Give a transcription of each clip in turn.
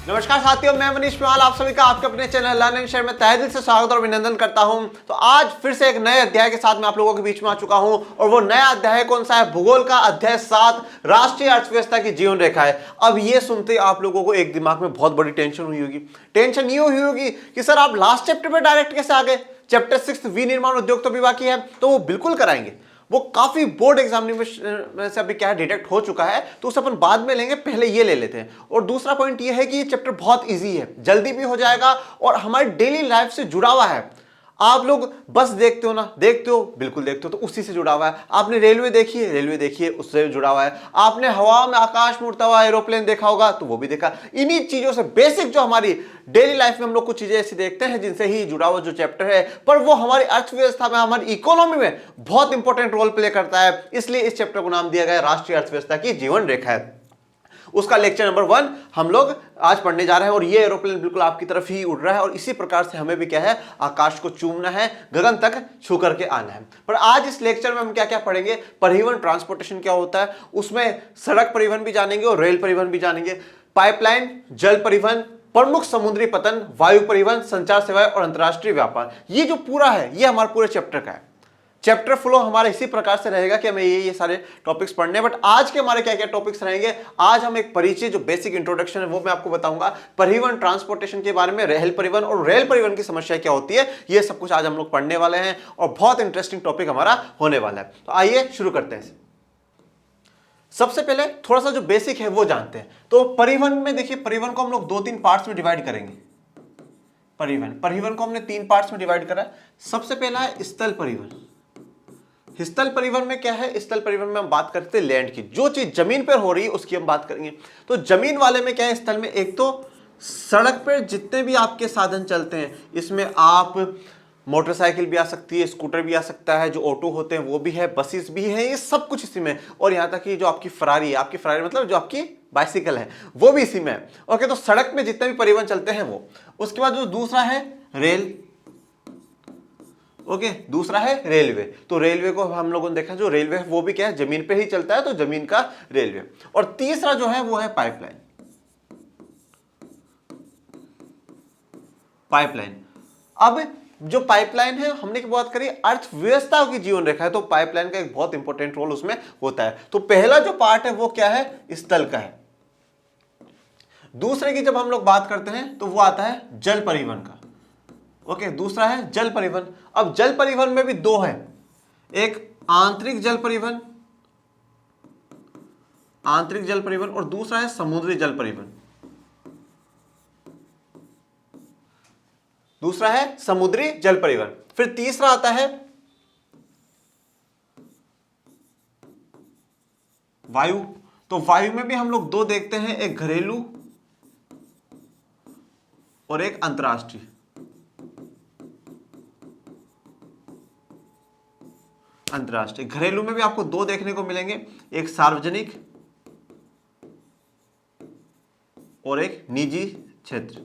नमस्कार साथियों, मैं मनीष पिवाल आप सभी का आपके अपने चैनल लर्न एंड शेयर में तहे दिल से स्वागत और अभिनंदन करता हूं। तो आज फिर से एक नए अध्याय के साथ मैं आप लोगों के बीच में आ चुका हूं और वो नया अध्याय कौन सा है? भूगोल का अध्याय 7 राष्ट्रीय अर्थव्यवस्था की जीवन रेखा है। अब ये सुनते आप लोगों को एक दिमाग में बहुत बड़ी टेंशन हुई होगी। टेंशन ये हुई होगी कि सर आप लास्ट चैप्टर पे डायरेक्ट कैसे आ गए? चैप्टर 6 विनिर्माण उद्योग तो भी बाकी है, तो वो बिल्कुल कराएंगे। वो काफी बोर्ड एग्जामिनेशन से अभी क्या है डिटेक्ट हो चुका है, तो उसे अपन बाद में लेंगे, पहले ये ले लेते हैं। और दूसरा पॉइंट ये है कि ये चैप्टर बहुत इजी है, जल्दी भी हो जाएगा और हमारी डेली लाइफ से जुड़ा हुआ है। आप लोग बस देखते हो ना, देखते हो, बिल्कुल देखते हो, तो उसी से जुड़ा हुआ है। आपने रेलवे देखी है, रेलवे देखी है, उससे जुड़ा हुआ है। आपने हवा में आकाश में उड़ता हुआ एरोप्लेन देखा होगा, तो वो भी देखा। इन्हीं चीजों से बेसिक जो हमारी डेली लाइफ में हम लोग कुछ चीजें ऐसी देखते हैं जिनसे ही जुड़ा हुआ जो चैप्टर है, पर वो हमारी अर्थव्यवस्था में, हमारी इकोनॉमी में बहुत इंपॉर्टेंट रोल प्ले करता है। इसलिए इस चैप्टर को नाम दिया गया राष्ट्रीय अर्थव्यवस्था की जीवन रेखा है। उसका लेक्चर नंबर 1 हम लोग आज पढ़ने जा रहे हैं और ये एरोप्लेन बिल्कुल आपकी तरफ ही उड़ रहा है और इसी प्रकार से हमें भी क्या है, आकाश को चूमना है, गगन तक छू करके आना है। पर आज इस लेक्चर में हम क्या क्या पढ़ेंगे? परिवहन, ट्रांसपोर्टेशन क्या होता है, उसमें सड़क परिवहन भी जानेंगे और रेल परिवहन भी जानेंगे। पाइपलाइन, जल परिवहन, प्रमुख समुद्री पतन, वायु परिवहन, संचार सेवाएं और अंतरराष्ट्रीय व्यापार, ये जो पूरा है ये हमारे पूरे चैप्टर का है। चैप्टर फ्लो हमारा इसी प्रकार से रहेगा कि हमें ये सारे टॉपिक्स पढ़ने हैं। बट आज के हमारे क्या क्या टॉपिक्स रहेंगे? आज हम एक परिचय, जो बेसिक इंट्रोडक्शन है वो मैं आपको बताऊंगा। परिवहन, ट्रांसपोर्टेशन के बारे में, रेल परिवहन और रेल परिवहन की समस्या क्या होती है, ये सब कुछ आज हम लोग पढ़ने वाले हैं और बहुत इंटरेस्टिंग टॉपिक हमारा होने वाला है। तो आइए शुरू करते हैं। सबसे पहले थोड़ा सा जो बेसिक है वो जानते हैं। तो परिवहन में देखिए, परिवहन को हम लोग 2-3 पार्ट्स में डिवाइड करेंगे। परिवहन को हमने 3 पार्ट्स में डिवाइड करा है। सबसे पहला है स्थल परिवहन। स्थल परिवहन में क्या है? स्थल परिवहन में हम बात करते हैं लैंड की, जो चीज जमीन पर हो रही है उसकी हम बात करेंगे। तो जमीन वाले में क्या है? स्थल में एक तो सड़क पर जितने भी आपके साधन चलते हैं, इसमें आप मोटरसाइकिल भी आ सकती है, स्कूटर भी आ सकता है, जो ऑटो होते हैं वो भी है, बसेस भी है, ये सब कुछ इसी में। और यहाँ तक कि जो आपकी फरारी है, आपकी फरारी मतलब जो आपकी बाइसिकल है, वो भी इसी में है। ओके, तो सड़क में जितने भी परिवहन चलते हैं वो। उसके बाद जो दूसरा है रेल। ओके, दूसरा है रेलवे। तो रेलवे को हम लोगों ने देखा, जो रेलवे है वो भी क्या है, जमीन पे ही चलता है, तो जमीन का रेलवे। और तीसरा जो है वो है पाइपलाइन। अब जो पाइपलाइन है, हमने की बात करी अर्थव्यवस्था की जीवन रेखा है, तो पाइपलाइन का एक बहुत इंपॉर्टेंट रोल उसमें होता है। तो पहला जो पार्ट है वो क्या है? स्थल का है। दूसरे की जब हम लोग बात करते हैं तो वो आता है जल परिवहन का। ओके, दूसरा है जल परिवहन। अब जल परिवहन में भी 2 है, एक आंतरिक जल परिवहन, और दूसरा है समुद्री जल परिवहन। फिर तीसरा आता है वायु। तो वायु में भी हम लोग 2 देखते हैं, एक घरेलू और एक अंतर्राष्ट्रीय। घरेलू में भी आपको 2 देखने को मिलेंगे, एक सार्वजनिक और एक निजी क्षेत्र।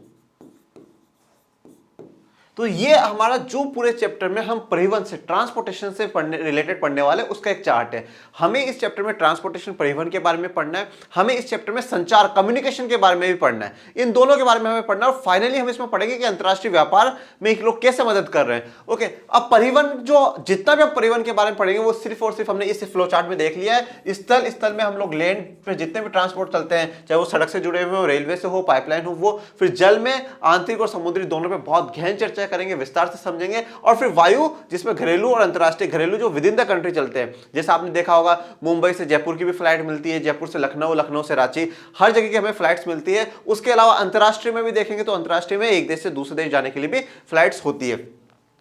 तो ये हमारा जो पूरे चैप्टर में हम परिवहन से, ट्रांसपोर्टेशन से रिलेटेड पढ़ने वाले, उसका एक चार्ट है। हमें इस चैप्टर में ट्रांसपोर्टेशन, परिवहन के बारे में पढ़ना है, हमें इस चैप्टर में संचार, कम्युनिकेशन के बारे में भी पढ़ना है। इन दोनों के बारे में हमें पढ़ना है और फाइनली हम इसमें पढ़ेंगे कि अंतरराष्ट्रीय व्यापार में एक लोग कैसे मदद कर रहे हैं। ओके, अब परिवहन, जो जितना भी हम परिवहन के बारे में पढ़ेंगे वो सिर्फ और सिर्फ हमने इस फ्लो चार्ट में देख लिया है। स्थल में हम लोग लैंड पे जितने भी ट्रांसपोर्ट चलते हैं, चाहे वो सड़क से जुड़े हुए हो, रेलवे से हो, पाइपलाइन हो, वो। फिर जल में आंतरिक और समुद्री दोनों पे बहुत गहन चर्चा करेंगे, विस्तार से समझेंगे। और फिर वायु, जिसमें घरेलू और अंतरराष्ट्रीय, घरेलू जो विद इन द कंट्री चलते हैं, जैसे आपने देखा होगा मुंबई से जयपुर की भी फ्लाइट मिलती है, जयपुर से लखनऊ, लखनऊ से रांची, हर जगह की हमें फ्लाइट्स मिलती है। उसके अलावा अंतरराष्ट्रीय में भी देखेंगे तो अंतरराष्ट्रीय में एक देश से दूसरे देश जाने के लिए भी फ्लाइट्स होती है।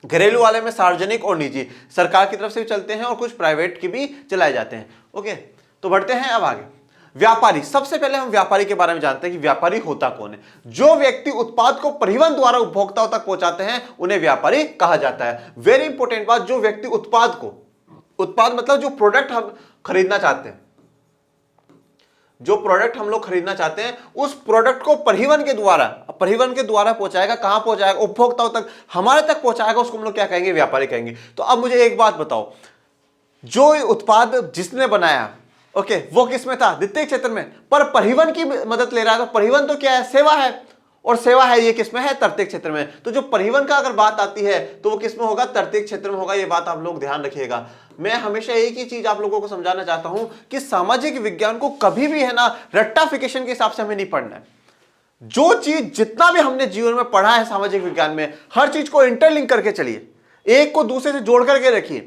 घरेलू वाले में सार्वजनिक और निजी, सरकार की तरफ से भी चलते हैं और कुछ प्राइवेट की भी चलाए जाते हैं। ओके, तो बढ़ते हैं अब आगे। व्यापारी, सबसे पहले हम व्यापारी के बारे में जानते हैं कि व्यापारी होता कौन है। जो व्यक्ति उत्पाद को परिवहन द्वारा उपभोक्ताओं तक पहुंचाते हैं उन्हें व्यापारी कहा जाता है। वेरी इंपॉर्टेंट बात, जो व्यक्ति उत्पाद मतलब जो प्रोडक्ट हम खरीदना चाहते हैं, उस प्रोडक्ट को परिवहन के द्वारा पहुंचाएगा। कहां पहुंचाएगा? उपभोक्ताओं तक, हमारे तक पहुंचाएगा, उसको हम लोग क्या कहेंगे? व्यापारी कहेंगे। तो अब मुझे एक बात बताओ, जो उत्पाद जिसने बनाया, ओके, वो किस में था? द्वितीय क्षेत्र में, पर परिवहन की मदद ले रहा है। तो परिवहन तो क्या है? सेवा है। और सेवा है ये किसमें है? तृतीयक क्षेत्र में। तो जो परिवहन का अगर बात आती है तो वो किसमें होगा? तृतीयक क्षेत्र में होगा। ये बात आप लोग ध्यान रखिएगा। मैं हमेशा एक ही चीज आप लोगों को समझाना चाहता हूं कि सामाजिक विज्ञान को कभी भी है ना रट्टाफिकेशन के हिसाब से हमें नहीं पढ़ना है। जो चीज जितना भी हमने जीवन में पढ़ा है सामाजिक विज्ञान में, हर चीज को इंटरलिंक करके चलिए, एक को दूसरे से जोड़ करके रखिए,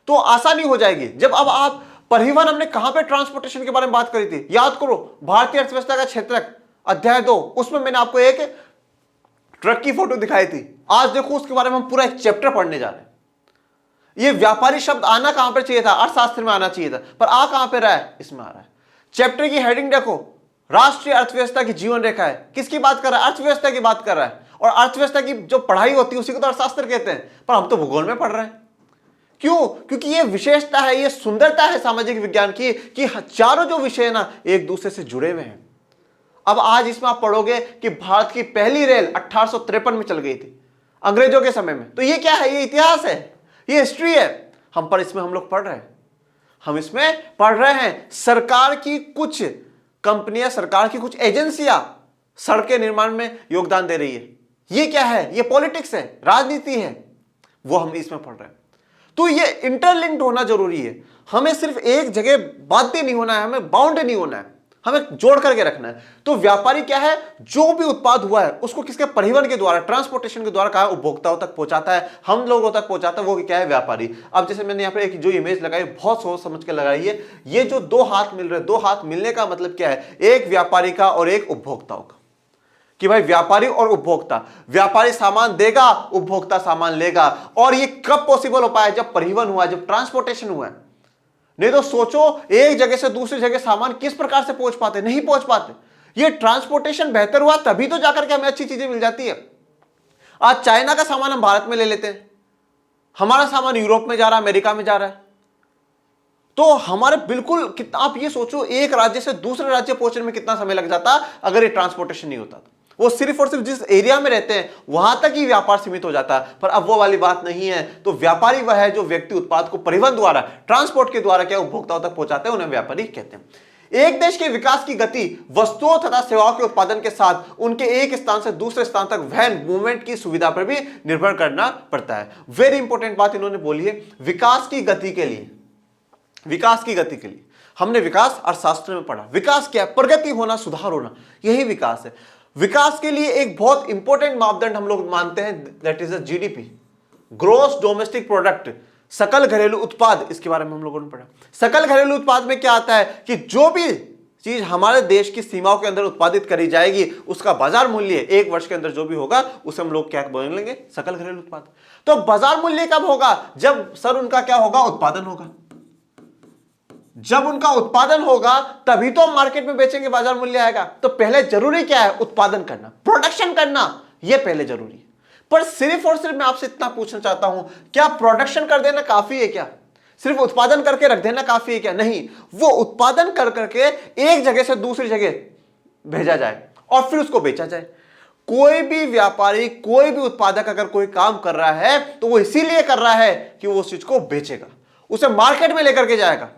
तो आसानी हो जाएगी। जब अब आप परिवहन, हमने कहां पे ट्रांसपोर्टेशन के बारे में बात करी थी? याद करो, भारतीय अर्थव्यवस्था का क्षेत्रक अध्याय 2, उसमें मैंने आपको एक ट्रक की फोटो दिखाई थी। आज देखो उसके बारे में हम पूरा एक चैप्टर पढ़ने जा रहे हैं। ये व्यापारी शब्द आना कहां पर चाहिए था? अर्थशास्त्र में आना चाहिए था, पर आ कहां पे रहा है? इसमें आ रहा है। चैप्टर की हेडिंग देखो, राष्ट्रीय अर्थव्यवस्था की जीवन रेखा है। किसकी बात कर रहा है? अर्थव्यवस्था की बात कर रहा है। और अर्थव्यवस्था की जो पढ़ाई होती है उसी को तो अर्थशास्त्र कहते हैं, पर हम तो भूगोल में पढ़ रहे हैं। क्यों? क्योंकि ये विशेषता है, ये सुंदरता है सामाजिक विज्ञान की कि चारों जो विषय है ना एक दूसरे से जुड़े हुए हैं। अब आज इसमें आप पढ़ोगे कि भारत की पहली रेल 1853 में चल गई थी, अंग्रेजों के समय में। तो ये क्या है? ये इतिहास है, ये हिस्ट्री है। इसमें हम लोग पढ़ रहे हैं, हम इसमें पढ़ रहे हैं सरकार की कुछ कंपनियां, सरकार की कुछ एजेंसियां सड़कें निर्माण में योगदान दे रही है। ये क्या है? ये पॉलिटिक्स है, राजनीति है, वो हम इसमें पढ़ रहे हैं। तो ये इंटरलिंक्ड होना जरूरी है। हमें सिर्फ एक जगह बाध्य नहीं होना है, हमें बाउंड नहीं होना है, हमें जोड़ करके रखना है। तो व्यापारी क्या है? जो भी उत्पाद हुआ है उसको किसके? परिवहन के द्वारा, ट्रांसपोर्टेशन के द्वारा कहा उपभोक्ताओं तक पहुंचाता है, हम लोगों तक पहुंचाता है, वो क्या है? व्यापारी। अब जैसे मैंने यहाँ पे एक जो इमेज लगाई, बहुत सोच समझ के लगाई है। ये जो दो हाथ मिल रहे हैं, दो हाथ मिलने का मतलब क्या है? एक व्यापारी का और एक उपभोक्ताओं का, कि भाई व्यापारी और उपभोक्ता, व्यापारी सामान देगा, उपभोक्ता सामान लेगा। और ये कब पॉसिबल हो पाया? जब परिवहन हुआ, जब ट्रांसपोर्टेशन हुआ है। नहीं तो सोचो एक जगह से दूसरी जगह सामान किस प्रकार से पहुंच पाते? नहीं पहुंच पाते। ये ट्रांसपोर्टेशन बेहतर हुआ तभी तो जाकर के हमें अच्छी चीजें मिल जाती है। आज चाइना का सामान हम भारत में ले लेते हैं, हमारा सामान यूरोप में जा रहा है, अमेरिका में जा रहा है। तो हमारे बिल्कुल, आप ये सोचो एक राज्य से दूसरे राज्य पहुंचने में कितना समय लग जाता अगर ये ट्रांसपोर्टेशन नहीं होता था। वो सिर्फ और सिर्फ जिस एरिया में रहते हैं वहां तक ही व्यापार सीमित हो जाता है, पर अब वो वाली बात नहीं है। तो व्यापारी वह है जो व्यक्ति उत्पाद को परिवहन द्वारा, ट्रांसपोर्ट के द्वारा क्या उपभोक्ताओं तक पहुंचाते हैं, उन्हें व्यापारी कहते हैं। एक देश के विकास की गति वस्तुओं तथा सेवाओं के उत्पादन के साथ उनके एक स्थान से दूसरे स्थान तक वहन, मूवमेंट की सुविधा पर भी निर्भर करना पड़ता है। वेरी इंपॉर्टेंट बात इन्होंने बोली है। विकास की गति के लिए, विकास की गति के लिए हमने विकास अर्थशास्त्र में पढ़ा। विकास क्या है? प्रगति होना, सुधार होना, यही विकास है। विकास के लिए एक बहुत इंपॉर्टेंट मापदंड हम लोग मानते हैं, that is GDP, gross domestic product, सकल घरेलू उत्पाद। इसके बारे में हम लोगों ने पढ़ा। सकल घरेलू उत्पाद में क्या आता है कि जो भी चीज हमारे देश की सीमाओं के अंदर उत्पादित करी जाएगी उसका बाजार मूल्य एक वर्ष के अंदर जो भी होगा उसे हम लोग क्या बोलेंगे? सकल घरेलू उत्पाद। तो बाजार मूल्य कब होगा? जब सर उनका क्या होगा? उत्पादन होगा। जब उनका उत्पादन होगा तभी तो मार्केट में बेचेंगे, बाजार मूल्य आएगा। तो पहले जरूरी क्या है? उत्पादन करना, प्रोडक्शन करना, यह पहले जरूरी है। पर सिर्फ और सिर्फ मैं आपसे इतना पूछना चाहता हूं, क्या प्रोडक्शन कर देना काफी है? क्या सिर्फ उत्पादन करके रख देना काफी है? क्या नहीं, वो उत्पादन कर करके एक जगह से दूसरी जगह भेजा जाए और फिर उसको बेचा जाए। कोई भी व्यापारी, कोई भी उत्पादक अगर कोई काम कर रहा है तो वो इसीलिए कर रहा है कि वो उस चीज को बेचेगा, उसे मार्केट में लेकर के जाएगा।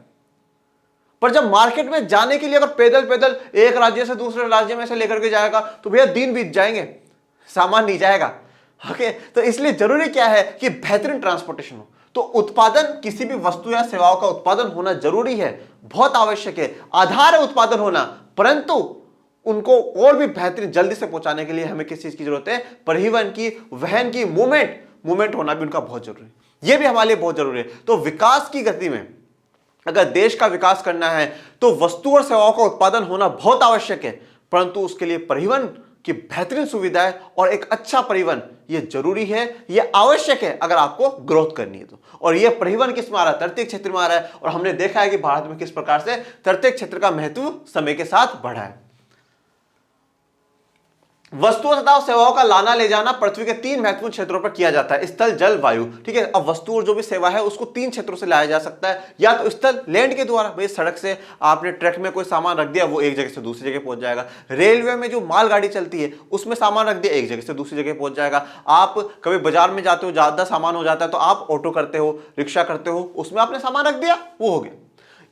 पर जब मार्केट में जाने के लिए अगर पैदल पैदल एक राज्य से दूसरे राज्य में से लेकर के जाएगा तो भैया दिन बीत जाएंगे, सामान नहीं जाएगा। ओके, तो इसलिए जरूरी क्या है कि बेहतरीन ट्रांसपोर्टेशन हो। तो उत्पादन, किसी भी वस्तु या सेवाओं का उत्पादन होना जरूरी है, बहुत आवश्यक है, आधार है उत्पादन होना। परंतु उनको और भी बेहतरीन जल्दी से पहुंचाने के लिए हमें किस चीज की जरूरत है? परिवहन की, वहन की, मूवमेंट होना भी उनका बहुत जरूरी है। यह भी हमारे लिए बहुत जरूरी है। तो विकास की गति में अगर देश का विकास करना है तो वस्तु और सेवाओं का उत्पादन होना बहुत आवश्यक है, परंतु उसके लिए परिवहन की बेहतरीन सुविधाएं और एक अच्छा परिवहन यह जरूरी है, यह आवश्यक है अगर आपको ग्रोथ करनी है तो। और यह परिवहन किस में आ रहा है? तृतीयक क्षेत्र में आ रहा है। और हमने देखा है कि भारत में किस प्रकार से तृतीयक क्षेत्र का महत्व समय के साथ बढ़ा है। वस्तुओं तथा सेवाओं का लाना ले जाना पृथ्वी के 3 महत्वपूर्ण क्षेत्रों पर किया जाता है, स्थल, जल, वायु। ठीक है, अब वस्तु और जो भी सेवा है उसको 3 क्षेत्रों से लाया जा सकता है। या तो स्थल, लैंड के द्वारा, भाई सड़क से आपने ट्रक में कोई सामान रख दिया, वो एक जगह से दूसरी जगह पहुंच जाएगा। रेलवे में जो मालगाड़ी चलती है उसमें सामान रख दिया, एक जगह से दूसरी जगह पहुंच जाएगा। आप कभी बाजार में जाते हो, ज्यादा सामान हो जाता है तो आप ऑटो करते हो, रिक्शा करते हो, उसमें आपने सामान रख दिया, वो हो गया।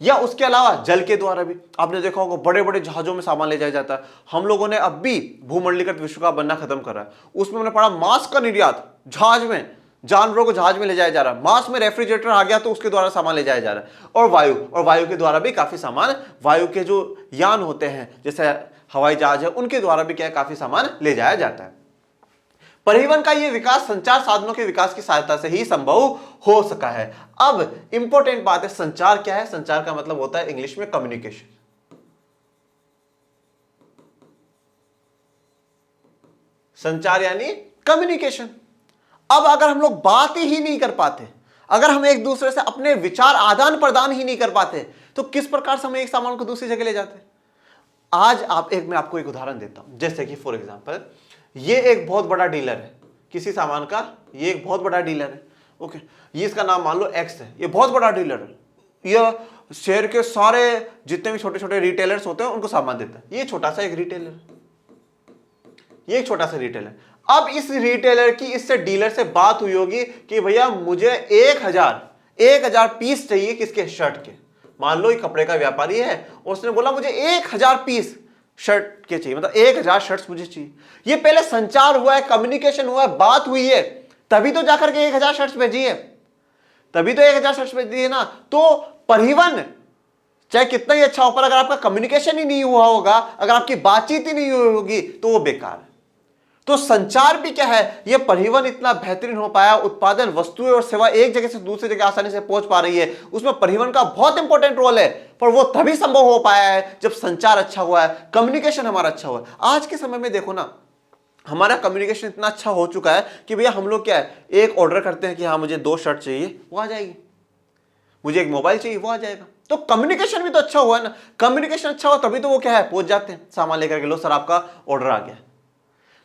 या उसके अलावा जल के द्वारा भी आपने देखा होगा बड़े बड़े जहाजों में सामान ले जाया जाता है। हम लोगों ने अब भी भूमंडलीकृत विश्व का बनना खत्म कर रहा है, उसमें हमने पढ़ा मांस का निर्यात जहाज में, जानवरों को जहाज में ले जाया जा रहा है, मांस में रेफ्रिजरेटर आ गया तो उसके द्वारा सामान ले जाया जा रहा है। और वायु के द्वारा भी काफी सामान, वायु के जो यान होते हैं जैसे हवाई जहाज है उनके द्वारा भी क्या है काफी सामान ले जाया जाता है। परिवहन का यह विकास संचार साधनों के विकास की सहायता से ही संभव हो सका है। अब इंपॉर्टेंट बात है, संचार क्या है? संचार का मतलब होता है इंग्लिश में कम्युनिकेशन। संचार यानी कम्युनिकेशन। अब अगर हम लोग बात ही नहीं कर पाते, अगर हम एक दूसरे से अपने विचार आदान प्रदान ही नहीं कर पाते, तो किस प्रकार से हम एक सामान को दूसरी जगह ले जाते? आज मैं आपको एक उदाहरण देता हूं। जैसे कि फॉर एग्जांपल ये एक बहुत बड़ा डीलर है किसी सामान का, ये एक बहुत बड़ा डीलर है, ओके, ये इसका नाम मान लो एक्स है, ये बहुत बड़ा डीलर है, ये शहर के सारे जितने भी छोटे छोटे रिटेलर्स होते हैं उनको सामान देता है। ये छोटा सा एक रिटेलर, ये एक छोटा सा रिटेलर। अब इस रिटेलर की इससे डीलर से बात हुई होगी कि भैया मुझे 1000 पीस चाहिए किसके? शर्ट के। मान लो ये कपड़े का व्यापारी है, उसने बोला मुझे 1000 पीस शर्ट के चाहिए, मतलब 1000 शर्ट्स मुझे चाहिए। ये पहले संचार हुआ है, कम्युनिकेशन हुआ है, बात हुई है, तभी तो जाकर के 1000 शर्ट्स भेजी है, तभी तो 1000 शर्ट्स भेजी है ना। तो परिवहन चाहे कितना ही अच्छा हो, पर अगर आपका कम्युनिकेशन ही नहीं हुआ होगा, अगर आपकी बातचीत ही नहीं हुई होगी तो वो बेकार है। तो संचार भी क्या है? ये परिवहन इतना बेहतरीन हो पाया, उत्पादन, वस्तुएं और सेवा एक जगह से दूसरी जगह आसानी से पहुंच पा रही है, उसमें परिवहन का बहुत इंपॉर्टेंट रोल है। पर वो तभी संभव हो पाया है जब संचार अच्छा हुआ है, कम्युनिकेशन हमारा अच्छा हुआ है। आज के समय में देखो ना, हमारा कम्युनिकेशन इतना अच्छा हो चुका है कि भैया हम लोग क्या है, एक ऑर्डर करते हैं कि हाँ मुझे 2 शर्ट चाहिए, वो आ जाएगी, मुझे एक मोबाइल चाहिए, वो आ जाएगा। तो कम्युनिकेशन भी तो अच्छा हुआ है ना। कम्युनिकेशन अच्छा हुआ तभी तो वो क्या है, पहुंच जाते हैं सामान लेकर के, लो सर आपका ऑर्डर आ गया।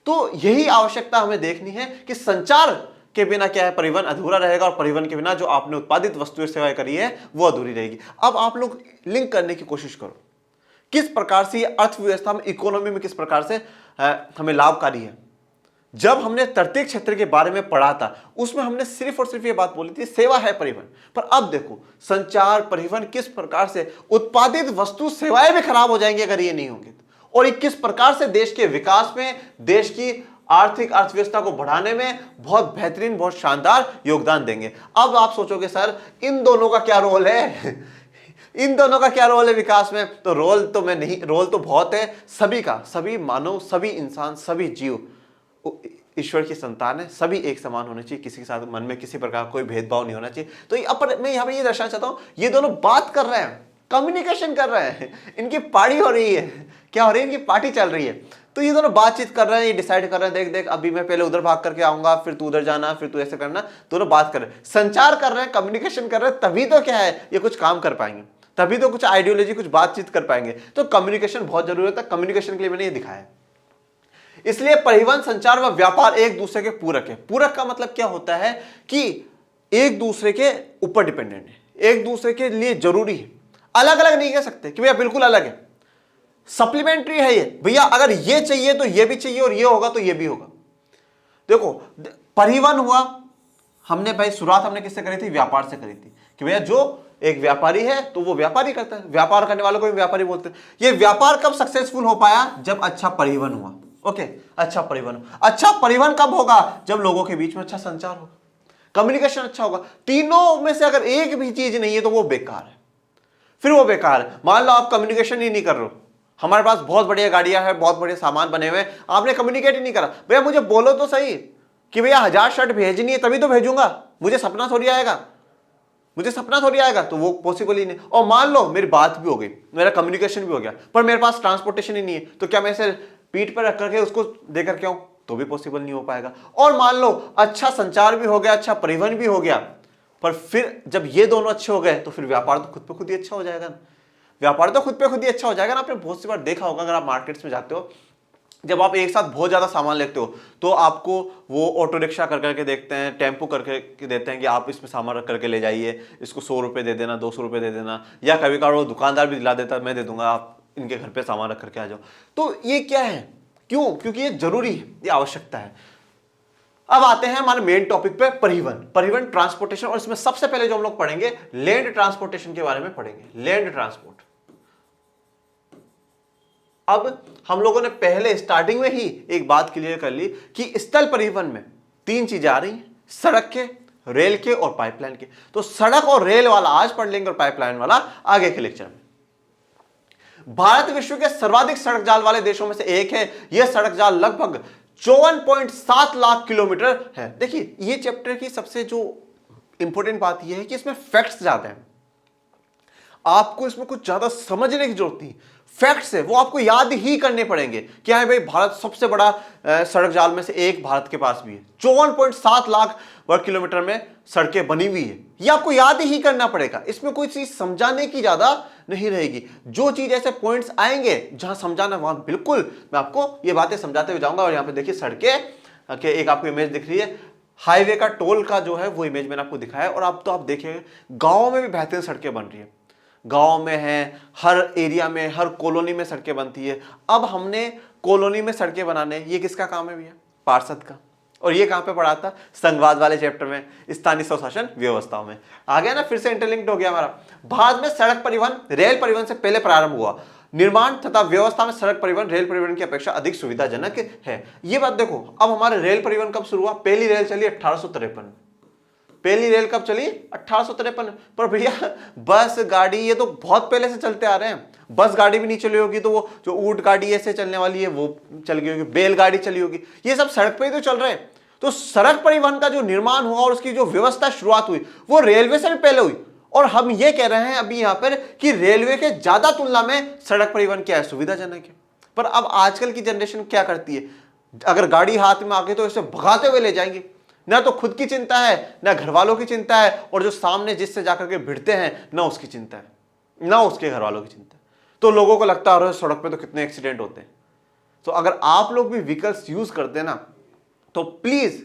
तो यही आवश्यकता हमें देखनी है कि संचार के बिना क्या है, परिवहन अधूरा रहेगा, और परिवहन के बिना जो आपने उत्पादित वस्तुएं सेवाएं करी है वो अधूरी रहेगी। अब आप लोग लिंक करने की कोशिश करो, किस प्रकार से ये अर्थव्यवस्था में, इकोनॉमी में किस प्रकार से हमें लाभकारी है। जब हमने तृतीय क्षेत्र के बारे में पढ़ा था, उसमें हमने सिर्फ और सिर्फ ये बात बोली थी सेवा है परिवहन, पर अब देखो संचार, परिवहन, किस प्रकार से उत्पादित वस्तु सेवाएं भी खराब हो जाएंगी अगर ये नहीं होंगे, और किस प्रकार से देश के विकास में, देश की आर्थिक अर्थव्यवस्था को बढ़ाने में बहुत बेहतरीन, बहुत शानदार योगदान देंगे। अब आप सोचोगे सर इन दोनों का क्या रोल है? इन दोनों का क्या रोल है विकास में? तो रोल तो बहुत है सभी का। सभी मानव, सभी इंसान, सभी जीव ईश्वर की संतान है, सभी एक समान होने चाहिए, किसी के साथ मन में किसी प्रकार कोई भेदभाव नहीं होना चाहिए। तो मैं यहाँ पे ये दर्शाना चाहता हूँ, ये दोनों बात कर रहे हैं, कम्युनिकेशन कर रहे हैं, इनकी पार्टी हो रही है, क्या हो रही है, इनकी पार्टी चल रही है। तो ये दोनों बातचीत कर रहे हैं, ये डिसाइड कर रहे हैं, देख अभी मैं पहले उधर भाग करके आऊंगा, फिर तू उधर जाना, फिर तू ऐसे करना। दोनों बात कर रहे हैं, संचार कर रहे हैं, कम्युनिकेशन कर रहे हैं, तभी तो क्या है ये कुछ काम कर पाएंगे, तभी तो कुछ आइडियोलॉजी, कुछ बातचीत कर पाएंगे। तो कम्युनिकेशन बहुत जरूरी होता है, कम्युनिकेशन के लिए मैंने ये दिखाया। इसलिए परिवहन, संचार व व्यापार एक दूसरे के पूरक है। पूरक का मतलब क्या होता है कि एक दूसरे के ऊपर डिपेंडेंट है, एक दूसरे के लिए जरूरी है, अलग अलग नहीं कह सकते कि भैया बिल्कुल अलग है, सप्लीमेंट्री है ये, भैया अगर ये चाहिए तो ये भी चाहिए, और ये होगा तो ये भी होगा। देखो परिवहन हुआ, हमने भाई शुरुआत हमने किससे करी थी? व्यापार से करी थी, कि भैया जो एक व्यापारी है तो वो व्यापारी करता है, व्यापार करने वालों को भी व्यापारी बोलते हैं। ये व्यापार कब सक्सेसफुल हो पाया? जब अच्छा परिवहन हुआ। ओके, अच्छा परिवहन कब होगा? जब लोगों के बीच में अच्छा संचार होगा, कम्युनिकेशन अच्छा होगा। तीनों में से अगर एक भी चीज नहीं है तो वो बेकार है, फिर वो बेकार है। मान लो आप कम्युनिकेशन ही नहीं कर रहे हो, हमारे पास बहुत बढ़िया गाड़ियां हैं, बहुत बढ़िया सामान बने हुए हैं, आपने कम्युनिकेट ही नहीं करा। भैया मुझे बोलो तो सही कि भैया 1000 शर्ट भेजनी है तभी तो भेजूंगा, मुझे सपना थोड़ी आएगा, तो वो पॉसिबल ही नहीं। और मान लो मेरी बात भी हो गई, मेरा कम्युनिकेशन भी हो गया, पर मेरे पास ट्रांसपोर्टेशन ही नहीं है, तो क्या मैं इसे पीठ पर रख करके उसको देकर के आऊं? तो भी पॉसिबल नहीं हो पाएगा। और मान लो अच्छा संचार भी हो गया, अच्छा परिवहन भी हो गया, पर फिर जब ये दोनों अच्छे हो गए तो फिर व्यापार तो खुद पे खुद ही अच्छा हो जाएगा ना। आपने बहुत सी बार देखा होगा, अगर आप मार्केट्स में जाते हो, जब आप एक साथ बहुत ज्यादा सामान लेते हो तो आपको वो ऑटो रिक्शा कर करके देखते हैं, टेम्पो करके देते हैं कि आप इसमें सामान रख करके ले जाइए, इसको 100 रुपये दे देना, 200 रुपये दे देना, या कभी कभार वो दुकानदार भी दिला देता है, मैं दे दूंगा, आप इनके घर पे सामान रख करके आ जाओ। तो ये क्या है? क्यों? क्योंकि ये जरूरी है, ये आवश्यकता है। अब आते हैं हमारे मेन टॉपिक पे, परिवहन, परिवहन ट्रांसपोर्टेशन। और इसमें सबसे पहले जो हम लोग पढ़ेंगे लैंड ट्रांसपोर्टेशन के बारे में पढ़ेंगे, लैंड ट्रांसपोर्ट। अब हम लोगों ने पहले स्टार्टिंग में ही एक बात क्लियर कर ली कि स्थल परिवहन में तीन चीजें आ रही हैं, सड़क के, रेल के और पाइपलाइन के। तो सड़क और रेल वाला आज पढ़ लेंगे और पाइपलाइन वाला आगे के लेक्चर में। भारत विश्व के सर्वाधिक सड़क जाल वाले देशों में से एक है। यह सड़क जाल लगभग 54.7 लाख किलोमीटर है। देखिए ये चैप्टर की सबसे जो इंपॉर्टेंट बात यह है कि इसमें फैक्ट्स ज्यादा हैं, आपको इसमें कुछ ज्यादा समझने की जरूरत नहीं, फैक्ट्स है वो आपको याद ही करने पड़ेंगे। क्या है भाई, भारत सबसे बड़ा सड़क जाल में से एक भारत के पास भी है, 54.7 लाख वर्ग किलोमीटर में सड़कें बनी हुई है, ये आपको याद ही करना पड़ेगा। इसमें कोई चीज समझाने की ज्यादा नहीं रहेगी। जो चीज ऐसे पॉइंट्स आएंगे जहां समझाना वहां बिल्कुल मैं आपको ये बातें समझाते हुए जाऊंगा। और यहां पे देखिए सड़कें के एक आपको इमेज दिख रही है, हाईवे का टोल का जो है वो इमेज मैंने आपको दिखाया। और अब तो आप देखिए गांव में भी बेहतरीन सड़कें बन रही है, गांव में है, हर एरिया में, हर कॉलोनी में सड़कें बनती है। अब हमने कॉलोनी में सड़कें बनाने, ये किसका काम है भैया, पार्षद का। और ये कहां पे पढ़ा था, संघवाद वाले चैप्टर में, स्थानीय स्वशासन व्यवस्थाओं में। आ गया ना, फिर से इंटरलिंक्ड हो गया हमारा। भारत में सड़क परिवहन रेल परिवहन से पहले प्रारंभ हुआ। निर्माण तथा व्यवस्था में सड़क परिवहन रेल परिवहन की अपेक्षा अधिक सुविधाजनक है। ये बात देखो, अब हमारे रेल परिवहन कब शुरू हुआ, पहली रेल चली 1853। पहली रेल कब चली, 1853। पर भैया बस गाड़ी ये तो बहुत पहले से चलते आ रहे हैं। बस गाड़ी भी नहीं चली होगी तो वो जो ऊंट गाड़ी ऐसे चलने वाली है वो चल गई होगी, बैलगाड़ी चली होगी, ये सब सड़क पे ही तो चल रहे हैं। तो सड़क परिवहन का जो निर्माण हुआ और उसकी जो व्यवस्था शुरुआत हुई वो रेलवे से भी पहले हुई। और हम ये कह रहे हैं अभी यहां पर कि रेलवे के ज्यादा तुलना में सड़क परिवहन क्या है, सुविधाजनक है। पर अब आजकल की जनरेशन क्या करती है, अगर गाड़ी हाथ में आ गई तो इसे भगाते हुए ले जाएंगे, ना तो खुद की चिंता है, ना घर वालों की चिंता है, और जो सामने जिससे जाकर के भिड़ते हैं ना उसकी चिंता है, ना उसके घर वालों की चिंता है। तो लोगों को लगता है सड़क पे तो कितने एक्सीडेंट होते हैं। तो अगर आप लोग भी व्हीकल्स यूज करते हैं ना तो प्लीज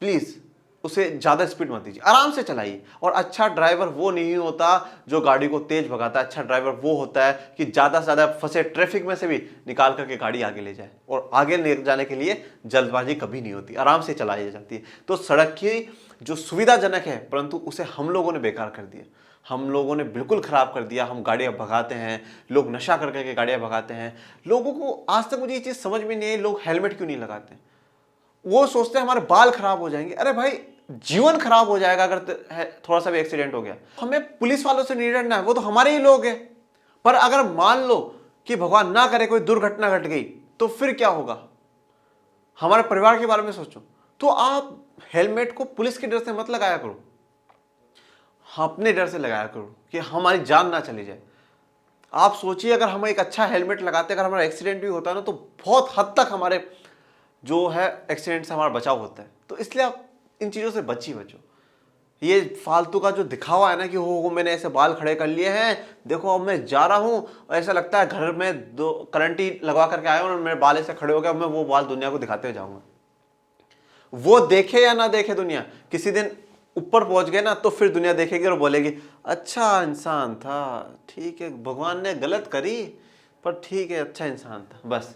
प्लीज उसे ज्यादा स्पीड मत दीजिए, आराम से चलाइए। और अच्छा ड्राइवर वो नहीं होता जो गाड़ी को तेज भगाता है, अच्छा ड्राइवर वो होता है कि ज्यादा से ज्यादा फंसे ट्रैफिक में से भी निकाल करके गाड़ी आगे ले जाए। और आगे ले जाने के लिए जल्दबाजी कभी नहीं होती, आराम से चलाई जाती है। तो सड़क की जो सुविधाजनक है, परंतु उसे हम लोगों ने बेकार कर दिया, हम लोगों ने बिल्कुल खराब कर दिया। हम गाड़ियां भगाते हैं, लोग नशा कर करके गाड़ियां भगाते हैं। लोगों को आज तक मुझे ये चीज समझ में नहीं आई, लोग हेलमेट क्यों नहीं लगाते। वो सोचते हैं हमारे बाल खराब हो जाएंगे। अरे भाई जीवन खराब हो जाएगा अगर थोड़ा सा भी एक्सीडेंट हो गया। हमें पुलिस वालों से नहीं डरना है, वो तो हमारे ही लोग हैं। पर अगर मान लो कि भगवान ना करे कोई दुर्घटना घट गई तो फिर क्या होगा, हमारे परिवार के बारे में सोचो। तो आप हेलमेट को पुलिस के डर से मत लगाया करो, अपने डर से लगाया करो कि हमारी जान ना चली जाए। आप सोचिए अगर हम एक अच्छा हेलमेट लगाते, अगर हमारा एक्सीडेंट भी होता है ना तो बहुत हद तक हमारे जो है एक्सीडेंट से हमारा बचाव होता है। तो इसलिए आप इन चीज़ों से बचो। ये फालतू का जो दिखावा है ना कि हो मैंने ऐसे बाल खड़े कर लिए हैं, देखो अब मैं जा रहा हूँ, ऐसा लगता है घर में दो करंट ही लगवा करके आया हूँ और मेरे बाल ऐसे खड़े हो गए, मैं वो बाल दुनिया को दिखाते हुए जाऊंगा। वो देखे या ना देखे दुनिया, किसी दिन ऊपर पहुंच गए ना तो फिर दुनिया देखेगी और बोलेगी अच्छा इंसान था, ठीक है भगवान ने गलत करी पर ठीक है अच्छा इंसान था, बस।